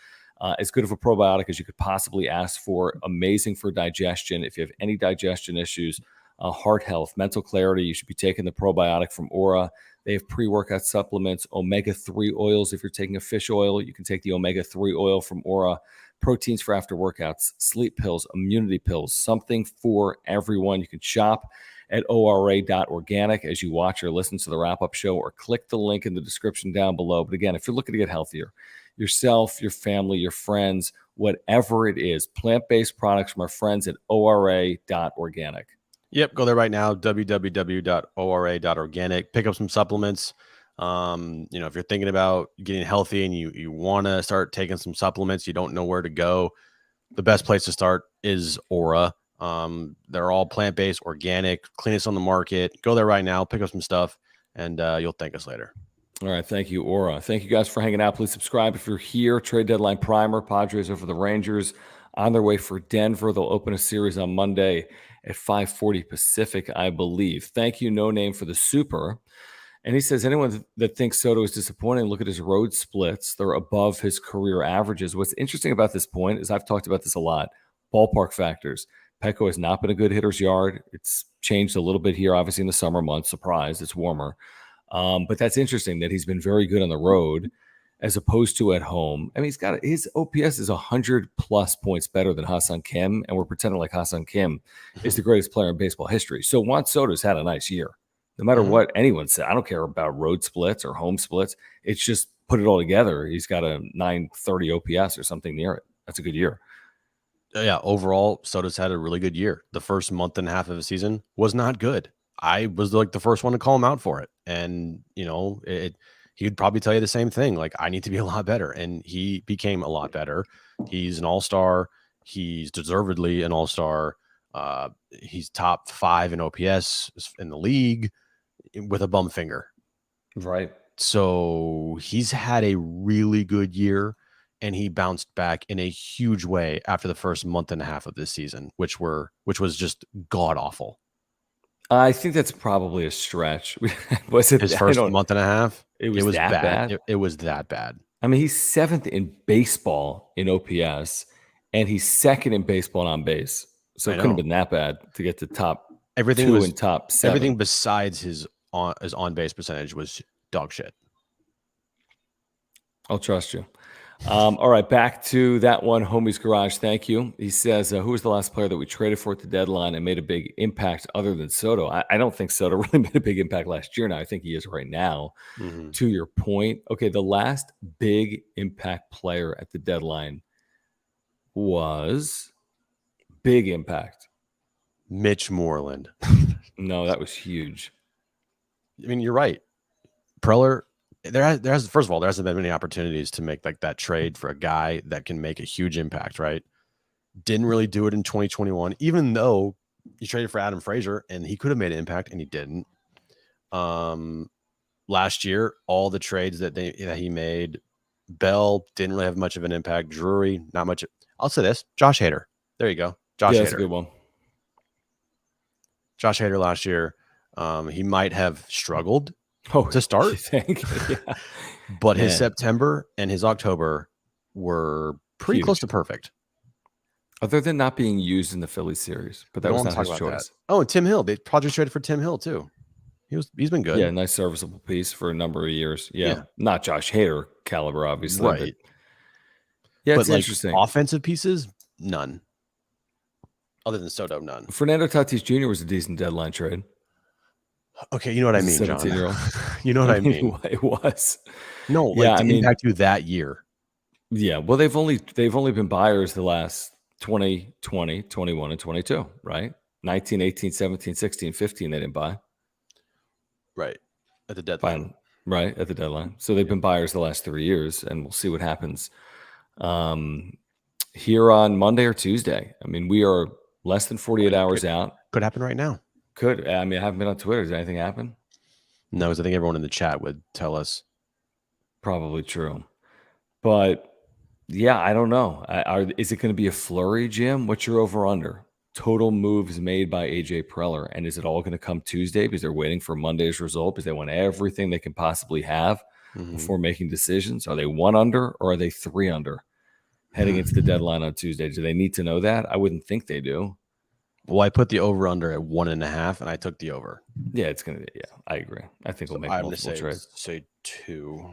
As good of a probiotic as you could possibly ask for. Amazing for digestion. If you have any digestion issues, heart health, mental clarity, you should be taking the probiotic from Aura. They have pre-workout supplements, omega-3 oils. If you're taking a fish oil, you can take the omega-3 oil from Aura. Proteins for after workouts, sleep pills, immunity pills, something for everyone. You can shop at ora.organic as you watch or listen to the wrap-up show, or click the link in the description down below. But again, if you're looking to get healthier, yourself, your family, your friends, whatever it is, plant-based products from our friends at ora.organic.
Yep, go there right now, www.ora.organic. Pick up some supplements. If you're thinking about getting healthy and you want to start taking some supplements, you don't know where to go, the best place to start is Aura. They're all plant-based, organic, cleanest on the market. Go there right now, pick up some stuff, and you'll thank us later.
All right. Thank you, Aura. Thank you guys for hanging out. Please subscribe if you're here. Trade deadline primer. Padres over the Rangers on their way for Denver. They'll open a series on Monday at 5:40 Pacific, I believe. Thank you, No Name, for the super. And he says, anyone that thinks Soto is disappointing, look at his road splits. They're above his career averages. What's interesting about this point is I've talked about this a lot. Ballpark factors. Petco has not been a good hitter's yard. It's changed a little bit here, obviously, in the summer months. Surprise, it's warmer. But that's interesting that he's been very good on the road as opposed to at home. I mean, his OPS is 100+ points better than Ha-Seong Kim, and we're pretending like Ha-Seong Kim is the greatest player in baseball history. So Juan Soto's had a nice year. No matter what anyone said, I don't care about road splits or home splits. It's just put it all together. He's got a 930 OPS or something near it. That's a good year.
Yeah, overall, Soto's had a really good year. The first month and a half of the season was not good. I was the first one to call him out for it. And, he'd probably tell you the same thing. Like, I need to be a lot better. And he became a lot better. He's an all-star. He's deservedly an all-star. He's top 5 in OPS in the league with a bum finger.
Right.
So he's had a really good year, and he bounced back in a huge way after the first month and a half of this season, which was just god awful.
I think that's probably a stretch. Was it
his first month and a half?
It was that bad.
It was that bad.
I mean, he's 7th in baseball in OPS, and he's 2nd in baseball on base. So it couldn't have been that bad to get to top
everything
2 and top 7.
Everything besides his on base percentage was dog shit.
I'll trust you. All right, back to that one. Homie's Garage, thank you. He says, who was the last player that we traded for at the deadline and made a big impact other than Soto? I don't think Soto really made a big impact last year. Now, I think he is right now, to your point. Okay, the last big impact player at the deadline was big impact.
Mitch Moreland.
No, that was huge.
I mean, you're right. Preller, first of all, there hasn't been many opportunities to make like that trade for a guy that can make a huge impact, right? Didn't really do it in 2021, even though you traded for Adam Frazier and he could have made an impact and he didn't. Last year, all the trades that he made, Bell didn't really have much of an impact. Drury, not much. I'll say this: Josh Hader. There you go, Josh
Yeah, that's
Hader.
a good one.
Josh Hader last year, he might have struggled
Oh,
to start,
you think? Yeah.
but his September and his October were pretty
Huge.
close to perfect.
Other than not being used in the Phillies series, but that was not his choice.
Oh, and Tim Hill. They Padres traded for Tim Hill too. He's been good.
Yeah, nice serviceable piece for a number of years. Yeah. Not Josh Hader caliber, obviously.
Right.
But yeah, it's
like
interesting.
Offensive pieces, none. Other than Soto, none.
Fernando Tatis Jr. was a decent deadline trade.
Okay, you know what I mean,
17-year-old.
You know what I mean.
It was.
No, like to impact you that year.
Yeah, well, they've only been buyers the last 2020, 21, and 22, right? 19, 18, 17, 16, 15, they didn't buy.
Right. At the deadline.
Right, at the deadline. So they've been buyers the last 3 years, and we'll see what happens here on Monday or Tuesday. I mean, we are less than 48 hours out.
Could happen right now.
Could. I mean, I haven't been on Twitter. Does anything happen?
No, because I think everyone in the chat would tell us.
Probably true. But, yeah, I don't know. Is it going to be a flurry, Jim? What's your over-under? Total moves made by AJ Preller. And is it all going to come Tuesday because they're waiting for Monday's result because they want everything they can possibly have before making decisions? Are they 1 under or are they 3 under heading into the deadline on Tuesday? Do they need to know that? I wouldn't think they do.
Well, I put the over under at 1.5 and I took the over.
Yeah, it's going to be. Yeah, I agree. I think we'll make multiple trades.
Say 2.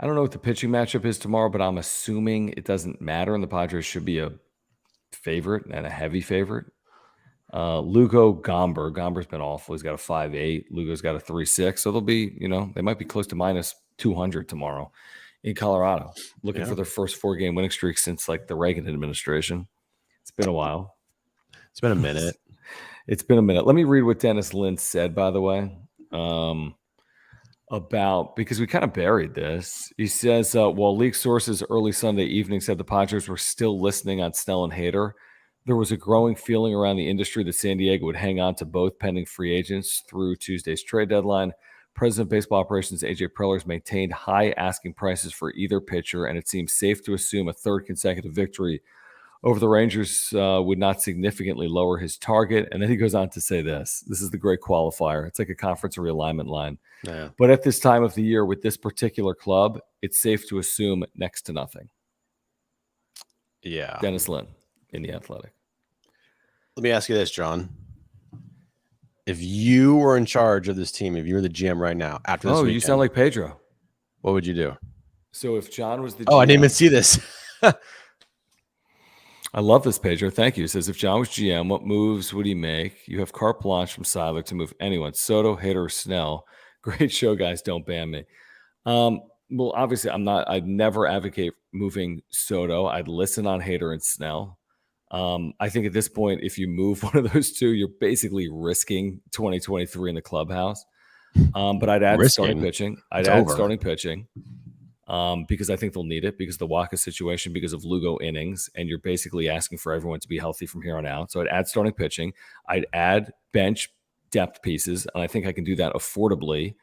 I don't know what the pitching matchup is tomorrow, but I'm assuming it doesn't matter, and the Padres should be a favorite and a heavy favorite. Lugo Gomber. Gomber's been awful. He's got a 5.8. Lugo's got a 3.6. So they'll be, they might be close to minus 200 tomorrow in Colorado, looking for their first 4-game winning streak since like the Reagan administration. It's been a while.
It's been a minute.
It's been a minute. Let me read what Dennis Lynn said, by the way. Because we kind of buried this. He says, while league sources early Sunday evening said the Padres were still listening on Snell and Hader, there was a growing feeling around the industry that San Diego would hang on to both pending free agents through Tuesday's trade deadline. President of Baseball Operations AJ Preller maintained high asking prices for either pitcher, and it seems safe to assume a third consecutive victory over the Rangers would not significantly lower his target. And then he goes on to say this. This is the great qualifier. It's like a conference realignment line.
Yeah.
But at this time of the year with this particular club, it's safe to assume next to nothing.
Yeah.
Dennis Lynn in The Athletic.
Let me ask you this, John. If you were in charge of this team, if you were the GM right now, after this weekend,
you sound like Pedro.
What would you do?
So if John was the
GM, I didn't even see this.
I love this, Pedro. Thank you. It says, if John was GM, what moves would he make? You have carte blanche from Seiler to move anyone. Soto, Hader, or Snell. Great show, guys. Don't ban me. Well, obviously, I'd never advocate moving Soto. I'd listen on Hader and Snell. I think at this point, if you move one of those two, you're basically risking 2023 in the clubhouse. But I'd add starting pitching. Starting pitching. Because I think they'll need it because of the Waka situation, because of Lugo innings, and you're basically asking for everyone to be healthy from here on out. So I'd add starting pitching. I'd add bench depth pieces, and I think I can do that affordably.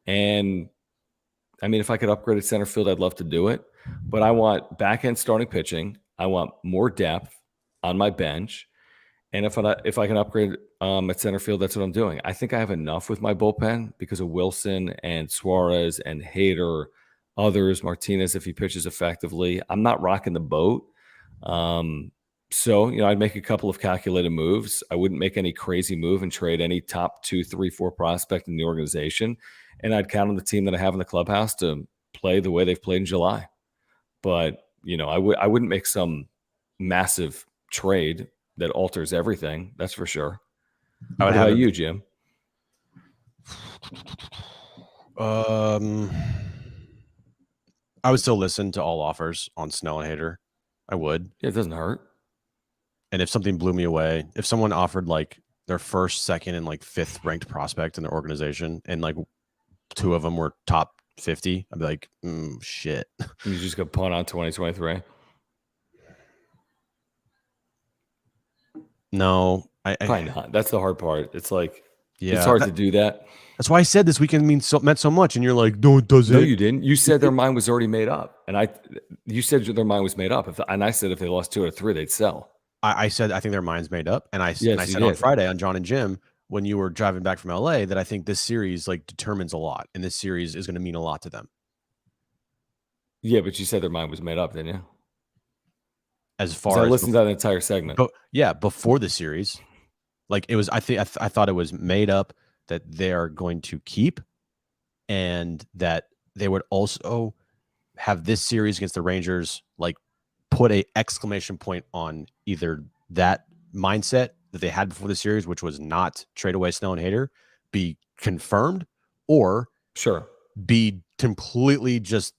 And, I mean, if I could upgrade at center field, I'd love to do it. But I want back-end starting pitching. I want more depth on my bench. And if I can upgrade at center field, that's what I'm doing. I think I have enough with my bullpen because of Wilson and Suarez and Hader, others, Martinez, if he pitches effectively. I'm not rocking the boat. So, I'd make a couple of calculated moves. I wouldn't make any crazy move and trade any top 2, 3, 4 prospect in the organization. And I'd count on the team that I have in the clubhouse to play the way they've played in July. But, I wouldn't make some massive trade that alters everything. That's for sure. How about you, Jim?
I would still listen to all offers on Snell and Hader. I would.
Yeah, it doesn't hurt.
And if something blew me away, if someone offered like their first, second, and like fifth ranked prospect in their organization, and like two of them were top 50, I'd be like, shit.
You just go punt on 2023.
No,
Probably not. That's the hard part. It's like, it's
yeah,
hard to do that.
That's why I said this weekend meant so much, and you're like, no, it doesn't.
No, you didn't. You said their mind was already made up, and you said their mind was made up. And I said if they lost 2 out of 3, they'd sell.
I said I think their mind's made up, and I
Yes,
said on Friday on John and Jim when you were driving back from LA that I think this series like determines a lot, and this series is going to mean a lot to them.
Yeah, but you said their mind was made up, didn't you?
As far
I
as
listened to that entire segment.
Before the series, like it was. I thought it was made up that they are going to keep, and that they would also have this series against the Rangers like put a exclamation point on either that mindset that they had before the series, which was not trade away Snell and Hader, be confirmed, or be completely just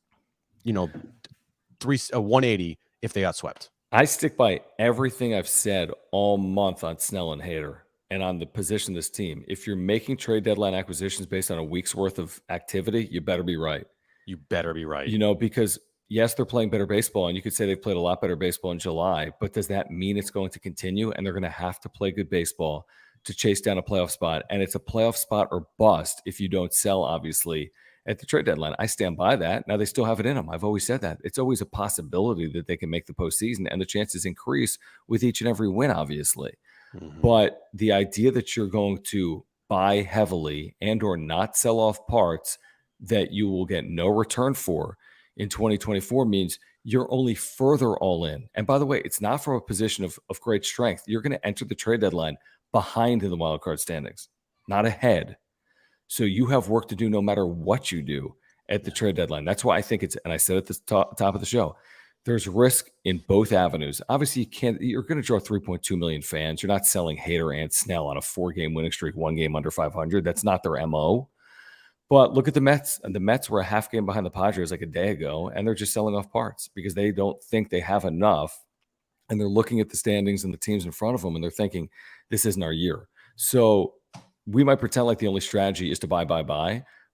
180 if they got swept.
I stick by everything I've said all month on Snell and Hader and on the position of this team. If you're making trade deadline acquisitions based on a week's worth of activity, you better be right.
You better be right.
Because yes, they're playing better baseball, and you could say they played a lot better baseball in July, but does that mean it's going to continue? And they're going to have to play good baseball to chase down a playoff spot. And it's a playoff spot or bust if you don't sell, obviously, at the trade deadline. I stand by that. Now, they still have it in them. I've always said that. It's always a possibility that they can make the postseason, and the chances increase with each and every win, obviously. Mm-hmm. But the idea that you're going to buy heavily and or not sell off parts that you will get no return for in 2024 means you're only further all in. And by the way, it's not from a position of great strength. You're going to enter the trade deadline behind in the wild card standings, not ahead. So you have work to do no matter what you do at the trade deadline. That's why I think and I said at the top of the show, there's risk in both avenues. Obviously, you're going to draw 3.2 million fans. You're not selling Hader and Snell on a 4-game winning streak, 1 game under 500. That's not their MO. But look at the Mets. And the Mets were a half game behind the Padres like a day ago, and they're just selling off parts because they don't think they have enough. And they're looking at the standings and the teams in front of them, and they're thinking, this isn't our year. So we might pretend like the only strategy is to buy,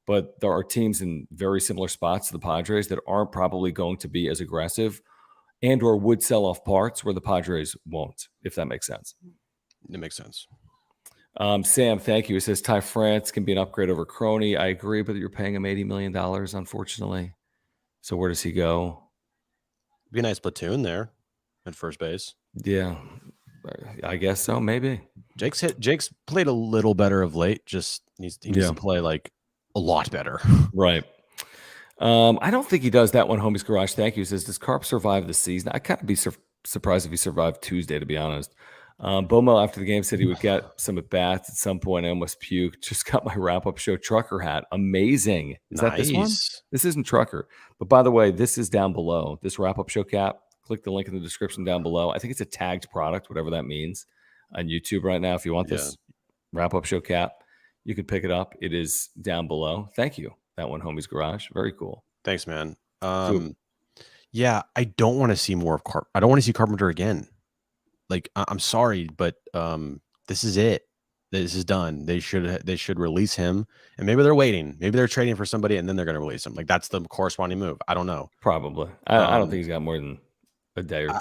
but there are teams in very similar spots to the Padres that aren't probably going to be as aggressive and or would sell off parts where the Padres won't, if that makes sense.
It makes sense.
Sam, thank you. It says Ty France can be an upgrade over Crony. I agree, but you're paying him $80 million, unfortunately. So where does he go?
Be a nice platoon there at first base.
Yeah, I guess so. Maybe
Jake's played a little better of late. Just he needs to play like a lot better.
Right. I don't think he does that one. Homie's Garage. Thank you. It says, does Carp survive the season? I kind of be surprised if he survived Tuesday, to be honest. Bomo after the game said he would get some at bats at some point. I almost puked. Just got my wrap-up show trucker hat. Amazing. Is that this one? This isn't trucker. But by the way, this is down below. This wrap-up show cap. Click the link in the description down below. I think it's a tagged product, whatever that means, on YouTube right now. If you want this wrap-up show cap, you can pick it up. It is down below. Thank you. That one, Homie's Garage. Very cool.
Thanks, man. Yeah, I don't want to see more of Carpenter. I don't want to see Carpenter again. Like, I'm sorry, but this is it. This is done. They should release him, and maybe they're waiting. Maybe they're trading for somebody, and then they're going to release him. Like, that's the corresponding move. I don't know.
Probably. I don't think he's got more than a day or two.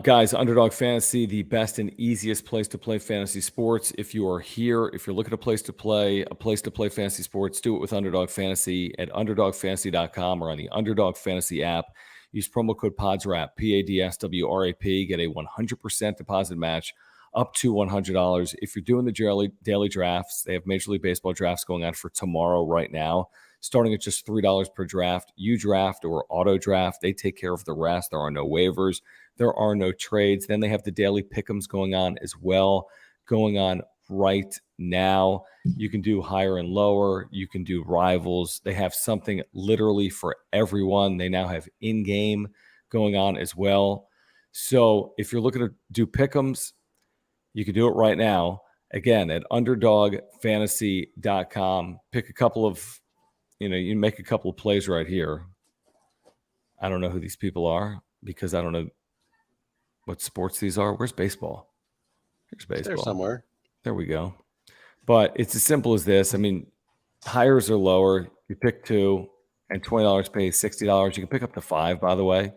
Guys, Underdog Fantasy, the best and easiest place to play fantasy sports. If you are here, if you're looking at a place to play fantasy sports, do it with Underdog Fantasy at underdogfantasy.com or on the Underdog Fantasy app. Use promo code PODSWRAP, PADSWRAP, get a 100% deposit match up to $100. If you're doing the daily drafts, they have Major League Baseball drafts going on for tomorrow right now, starting at just $3 per draft. You draft or auto draft. They take care of the rest. There are no waivers. There are no trades. Then they have the daily pick'ems going on as well, going on right now. You can do higher and lower. You can do rivals. They have something literally for everyone. They now have in-game going on as well. So if you're looking to do pick'ems, you can do it right now. Again, at underdogfantasy.com. Pick a couple of, you make a couple of plays right here. I don't know who these people are because I don't know what sports these are. Where's baseball? Here's
It's there
baseball.
somewhere.
There we go. But it's as simple as this. I mean, hires are lower. You pick 2, and $20 pays $60. You can pick up to 5, by the way,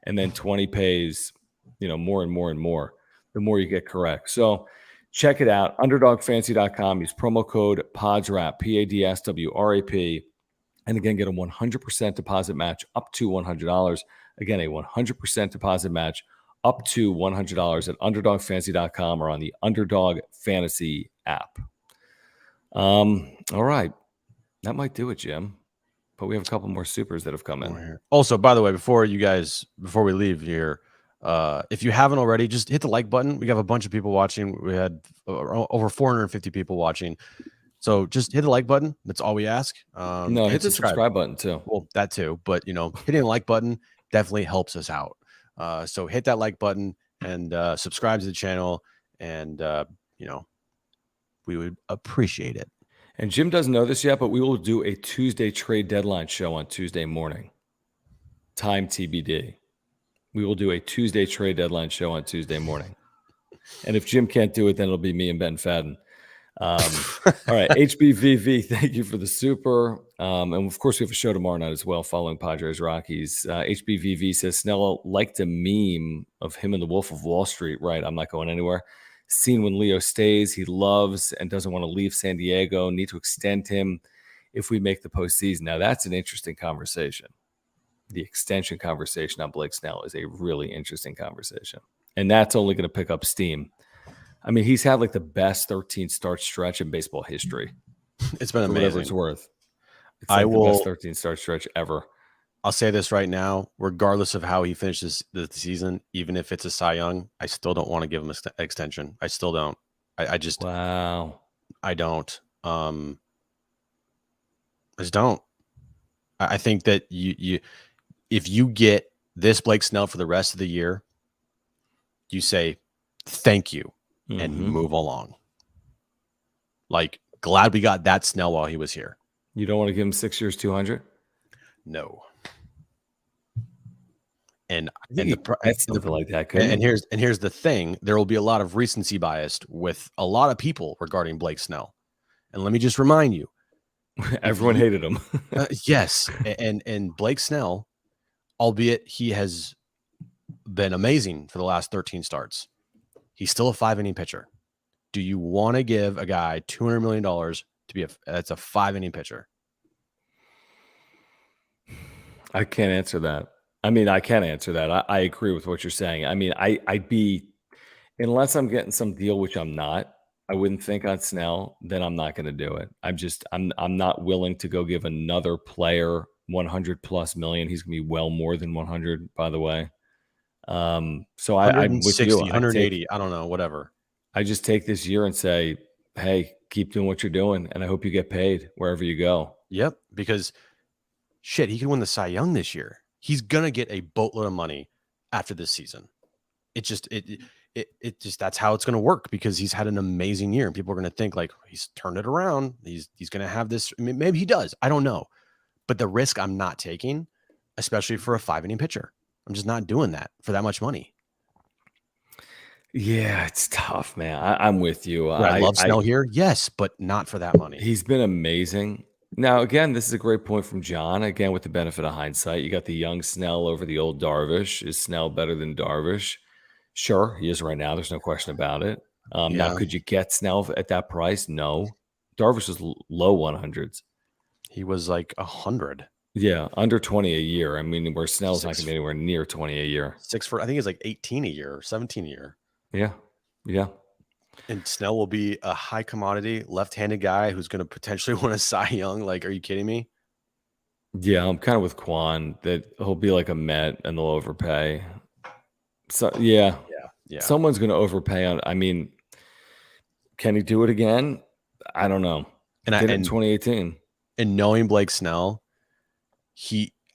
and then 20 pays, more and more and more. The more you get correct. So check it out. UnderdogFantasy.com. Use promo code PODSWRAP, PADSWRAP, and again get a 100% deposit match up to $100. Again, a 100% deposit match up to $100 at UnderdogFantasy.com or on the Underdog Fantasy app. All right. That might do it, Jim. But we have a couple more supers that have come in.
Also, by the way, before we leave here, if you haven't already, just hit the like button. We have a bunch of people watching. We had over 450 people watching. So just hit the like button. That's all we ask.
No, hit the subscribe button too.
Well, that too. But, hitting the like button definitely helps us out. So hit that like button and subscribe to the channel. And, we would appreciate it.
And Jim doesn't know this yet, but we will do a Tuesday trade deadline show on Tuesday morning. Time TBD. We will do a Tuesday trade deadline show on Tuesday morning. And if Jim can't do it, then it'll be me and Ben Fadden. All right, HBVV, thank you for the super. And of course, we have a show tomorrow night as well, following Padres Rockies. HBVV says Snell liked a meme of him and the Wolf of Wall Street. Right, I'm not going anywhere. Seen when Leo stays, he loves and doesn't want to leave San Diego. Need to extend him if we make the postseason. Now, that's an interesting conversation. The extension conversation on Blake Snell is a really interesting conversation. And that's only going to pick up steam. I mean, he's had like the best 13-start stretch in baseball history.
It's been amazing.
Whatever it's worth. It's like the best 13-start stretch ever.
I'll say this right now, regardless of how he finishes the season, even if it's a Cy Young, I still don't want to give him an extension. I still don't. I just
wow.
I don't. I just don't. I think that you if you get this Blake Snell for the rest of the year, you say thank you and move along. Like, glad we got that Snell while he was here.
You don't want to give him 6 years, 200?
No. And
something like that.
And here's the thing: there will be a lot of recency bias with a lot of people regarding Blake Snell. And let me just remind you,
everyone hated him.
Yes, and Blake Snell, albeit he has been amazing for the last 13 starts, he's still a 5-inning pitcher. Do you want to give a guy $200 million to be that's a 5-inning pitcher?
I can't answer that. I mean, I can answer that. I agree with what you're saying. I mean, I'd be, unless I'm getting some deal, which I'm not, I wouldn't think on Snell, then I'm not going to do it. I'm not willing to go give another player 100+ million. He's going to be well more than 100, by the way. So I'm with you.
180, I don't know, whatever.
I just take this year and say, hey, keep doing what you're doing, and I hope you get paid wherever you go.
Yep, because shit, he could win the Cy Young this year. He's gonna get a boatload of money after this season. It just that's how it's gonna work, because he's had an amazing year, and people are gonna think like he's turned it around. He's gonna have this. I mean, maybe he does. I don't know, but the risk I'm not taking, especially for a 5-inning pitcher, I'm just not doing that for that much money.
Yeah, it's tough, man. I'm with you.
I love Snell here, yes, but not for that money.
He's been amazing. Now, again, this is a great point from John. Again, with the benefit of hindsight, you got the young Snell over the old Darvish. Is Snell better than Darvish? Sure, he is right now. There's no question about it. Now, could you get Snell at that price? No. Darvish was low 100s.
He was like 100.
Yeah, under 20 a year. I mean, where Snell's not going to be anywhere near 20 a year.
I think it's like 18 a year or 17 a year.
Yeah, yeah.
And Snell will be a high commodity left-handed guy who's going to potentially win a Cy Young. Like, are you kidding me?
Yeah, I'm kind of with Quan that he'll be like a Met and they'll overpay. So yeah. Someone's going to overpay on. I mean, can he do it again? I don't know. And in 2018.
And knowing Blake Snell,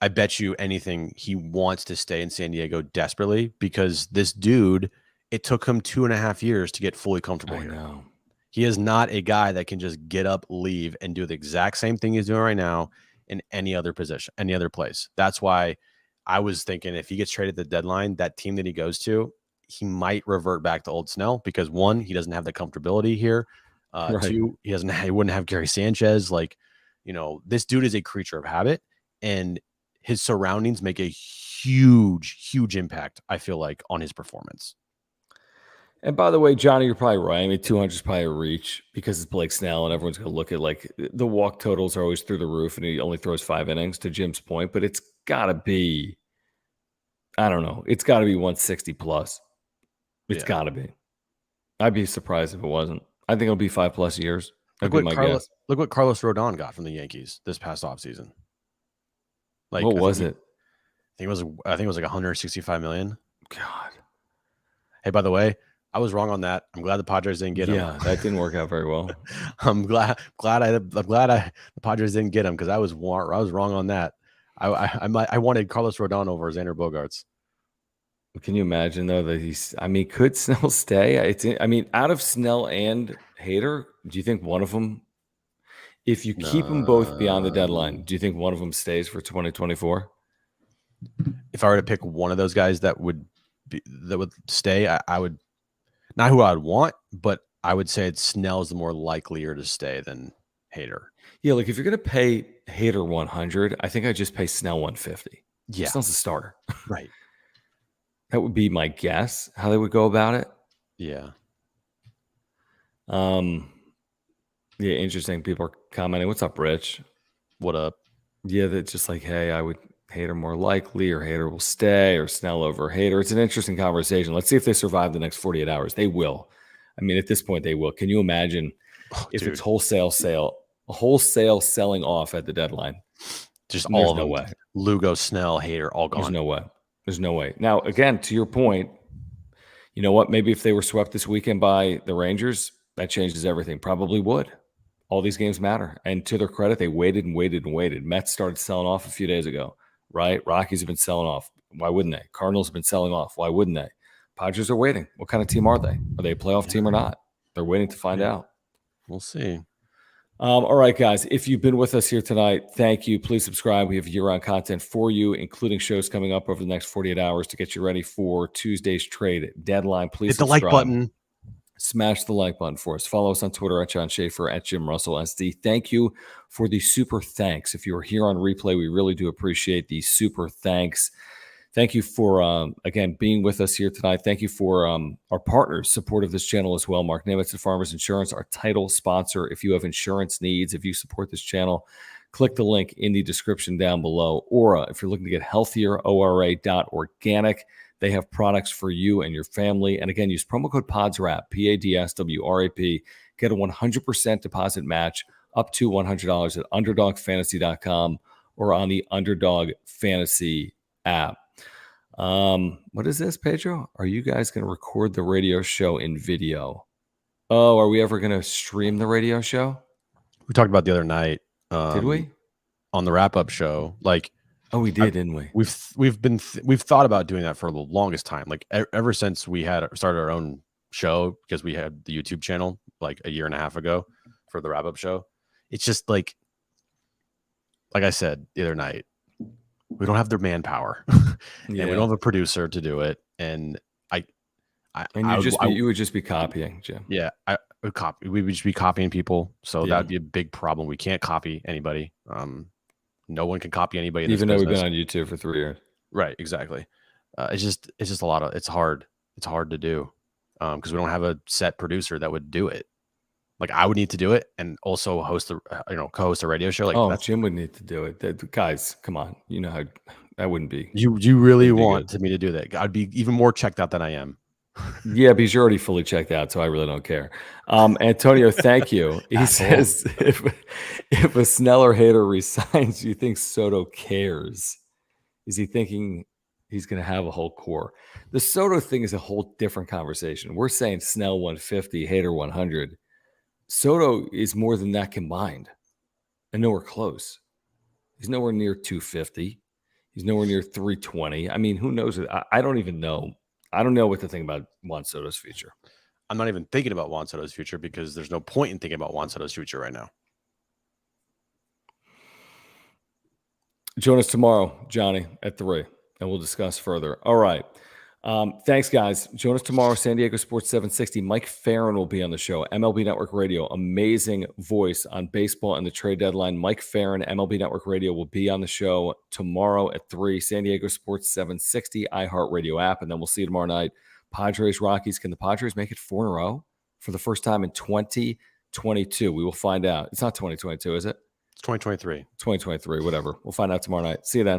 I bet you anything he wants to stay in San Diego desperately, because this dude, it took him 2.5 years to get fully comfortable here.
Know.
He is not a guy that can just get up, leave, and do the exact same thing he's doing right now in any other position, any other place. That's why I was thinking if he gets traded at the deadline, that team that he goes to, he might revert back to old Snell because 1, he doesn't have the comfortability here.
Right.
2, he wouldn't have Gary Sanchez. Like, this dude is a creature of habit, and his surroundings make a huge impact, I feel like, on his performance.
And by the way, Johnny, you're probably right. I mean, 200 is probably a reach because it's Blake Snell, and everyone's going to look at like the walk totals are always through the roof, and he only throws 5 innings. To Jim's point, but it's got to be, I don't know, it's got to be 160 plus. It's got to be. I'd be surprised if it wasn't. I think it'll be 5+ years. That'd be my guess.
Look what Carlos Rodon got from the Yankees this past offseason. Like,
what was it?
I think it was like 165 million.
God.
Hey, by the way, I was wrong on that. I'm glad the Padres didn't get him.
Yeah, that didn't work out very well.
I'm glad the Padres didn't get him because I was wrong on that. I wanted Carlos Rodon over Xander Bogaerts.
Can you imagine though that could Snell stay? Out of Snell and Hader, do you think one of them, if you keep them both beyond the deadline, do you think one of them stays for 2024?
If I were to pick one of those guys that would stay, I would, not who I would want, but I would say Snell's the more likelier to stay than Hader.
Yeah, like if you're going to pay Hader 100, I think I'd just pay Snell 150.
Yeah.
Snell's a starter.
Right.
That would be my guess, how they would go about it.
Yeah.
Yeah, interesting. People are commenting. What's up, Rich?
What up?
Yeah, that's just like, hey, I would Hader more likely, or Hader will stay, or Snell over Hader. It's an interesting conversation. Let's see if they survive the next 48 hours. They will. I mean, at this point, they will. Can you imagine if it's wholesale selling off at the deadline?
Just all of them.
No way.
Lugo, Snell, Hader, all gone.
There's no way. There's no way. Now, again, to your point, you know what? Maybe if they were swept this weekend by the Rangers, that changes everything. Probably would. All these games matter. And to their credit, they waited and waited and waited. Mets started selling off a few days ago, right? Rockies have been selling off. Why wouldn't they? Cardinals have been selling off. Why wouldn't they? Padres are waiting. What kind of team are they? Are they a playoff team or not? They're waiting to find out.
We'll see.
All right, guys. If you've been with us here tonight, thank you. Please subscribe. We have year-round content for you, including shows coming up over the next 48 hours to get you ready for Tuesday's trade deadline. Please
hit the like button.
Smash the like button for us. Follow us on Twitter at John Schaefer, at Jim Russell SD. Thank you for the super thanks. If you are here on replay, we really do appreciate the super thanks. Thank you for, again, being with us here tonight. Thank you for our partners' support of this channel as well. Mark Nimitz and Farmers Insurance, our title sponsor. If you have insurance needs, if you support this channel, click the link in the description down below. Or if you're looking to get healthier, ORA.organic. They have products for you and your family. And again, use promo code PODSWRAP, PADSWRAP. Get a 100% deposit match up to $100 at UnderdogFantasy.com or on the Underdog Fantasy app. What is this, Pedro? Are you guys going to record the radio show in video? Oh, are we ever going to stream the radio show?
We talked about the other night.
Did we?
On the wrap-up show. Like,
oh, we did, didn't we?
We've thought about doing that for the longest time. Like ever since we had started our own show, because we had the YouTube channel like a year and a half ago for the wrap-up show. It's just like I said the other night, we don't have the manpower, and we don't have a producer to do it. And
you would just be copying, Jim.
Yeah, we would just be copying people. So that'd be a big problem. We can't copy anybody. No one can copy anybody.
Even though we've been on YouTube for 3 years.
Right. Exactly. It's just a lot of, it's hard to do. Because we don't have a set producer that would do it. Like I would need to do it and also co-host a radio show. Like
Jim would need to do it. Guys, come on. You know how that wouldn't be.
You really want me to do that? I'd be even more checked out than I am.
Yeah, because you're already fully checked out, so I really don't care. Antonio, thank you. He says if a Snell or Hader resigns, you think Soto cares? Is he thinking he's going to have a whole core? The Soto thing is a whole different conversation. We're saying Snell 150, Hader 100. Soto is more than that combined, and nowhere close. He's nowhere near 250. He's nowhere near 320. I mean, who knows? I don't even know. I don't know what to think about Juan Soto's future.
I'm not even thinking about Juan Soto's future because there's no point in thinking about Juan Soto's future right now.
Join us tomorrow, Johnny, at 3. and we'll discuss further. All right. Thanks, guys. Join us tomorrow, San Diego Sports 760. Mike Farron will be on the show. MLB Network Radio, amazing voice on baseball and the trade deadline. Mike Farron, MLB Network Radio, will be on the show tomorrow at 3, San Diego Sports 760, iHeartRadio app, and then we'll see you tomorrow night. Padres, Rockies. Can the Padres make it 4 in a row for the first time in 2022? We will find out. It's not 2022, is it?
It's 2023.
2023, whatever. We'll find out tomorrow night. See you then.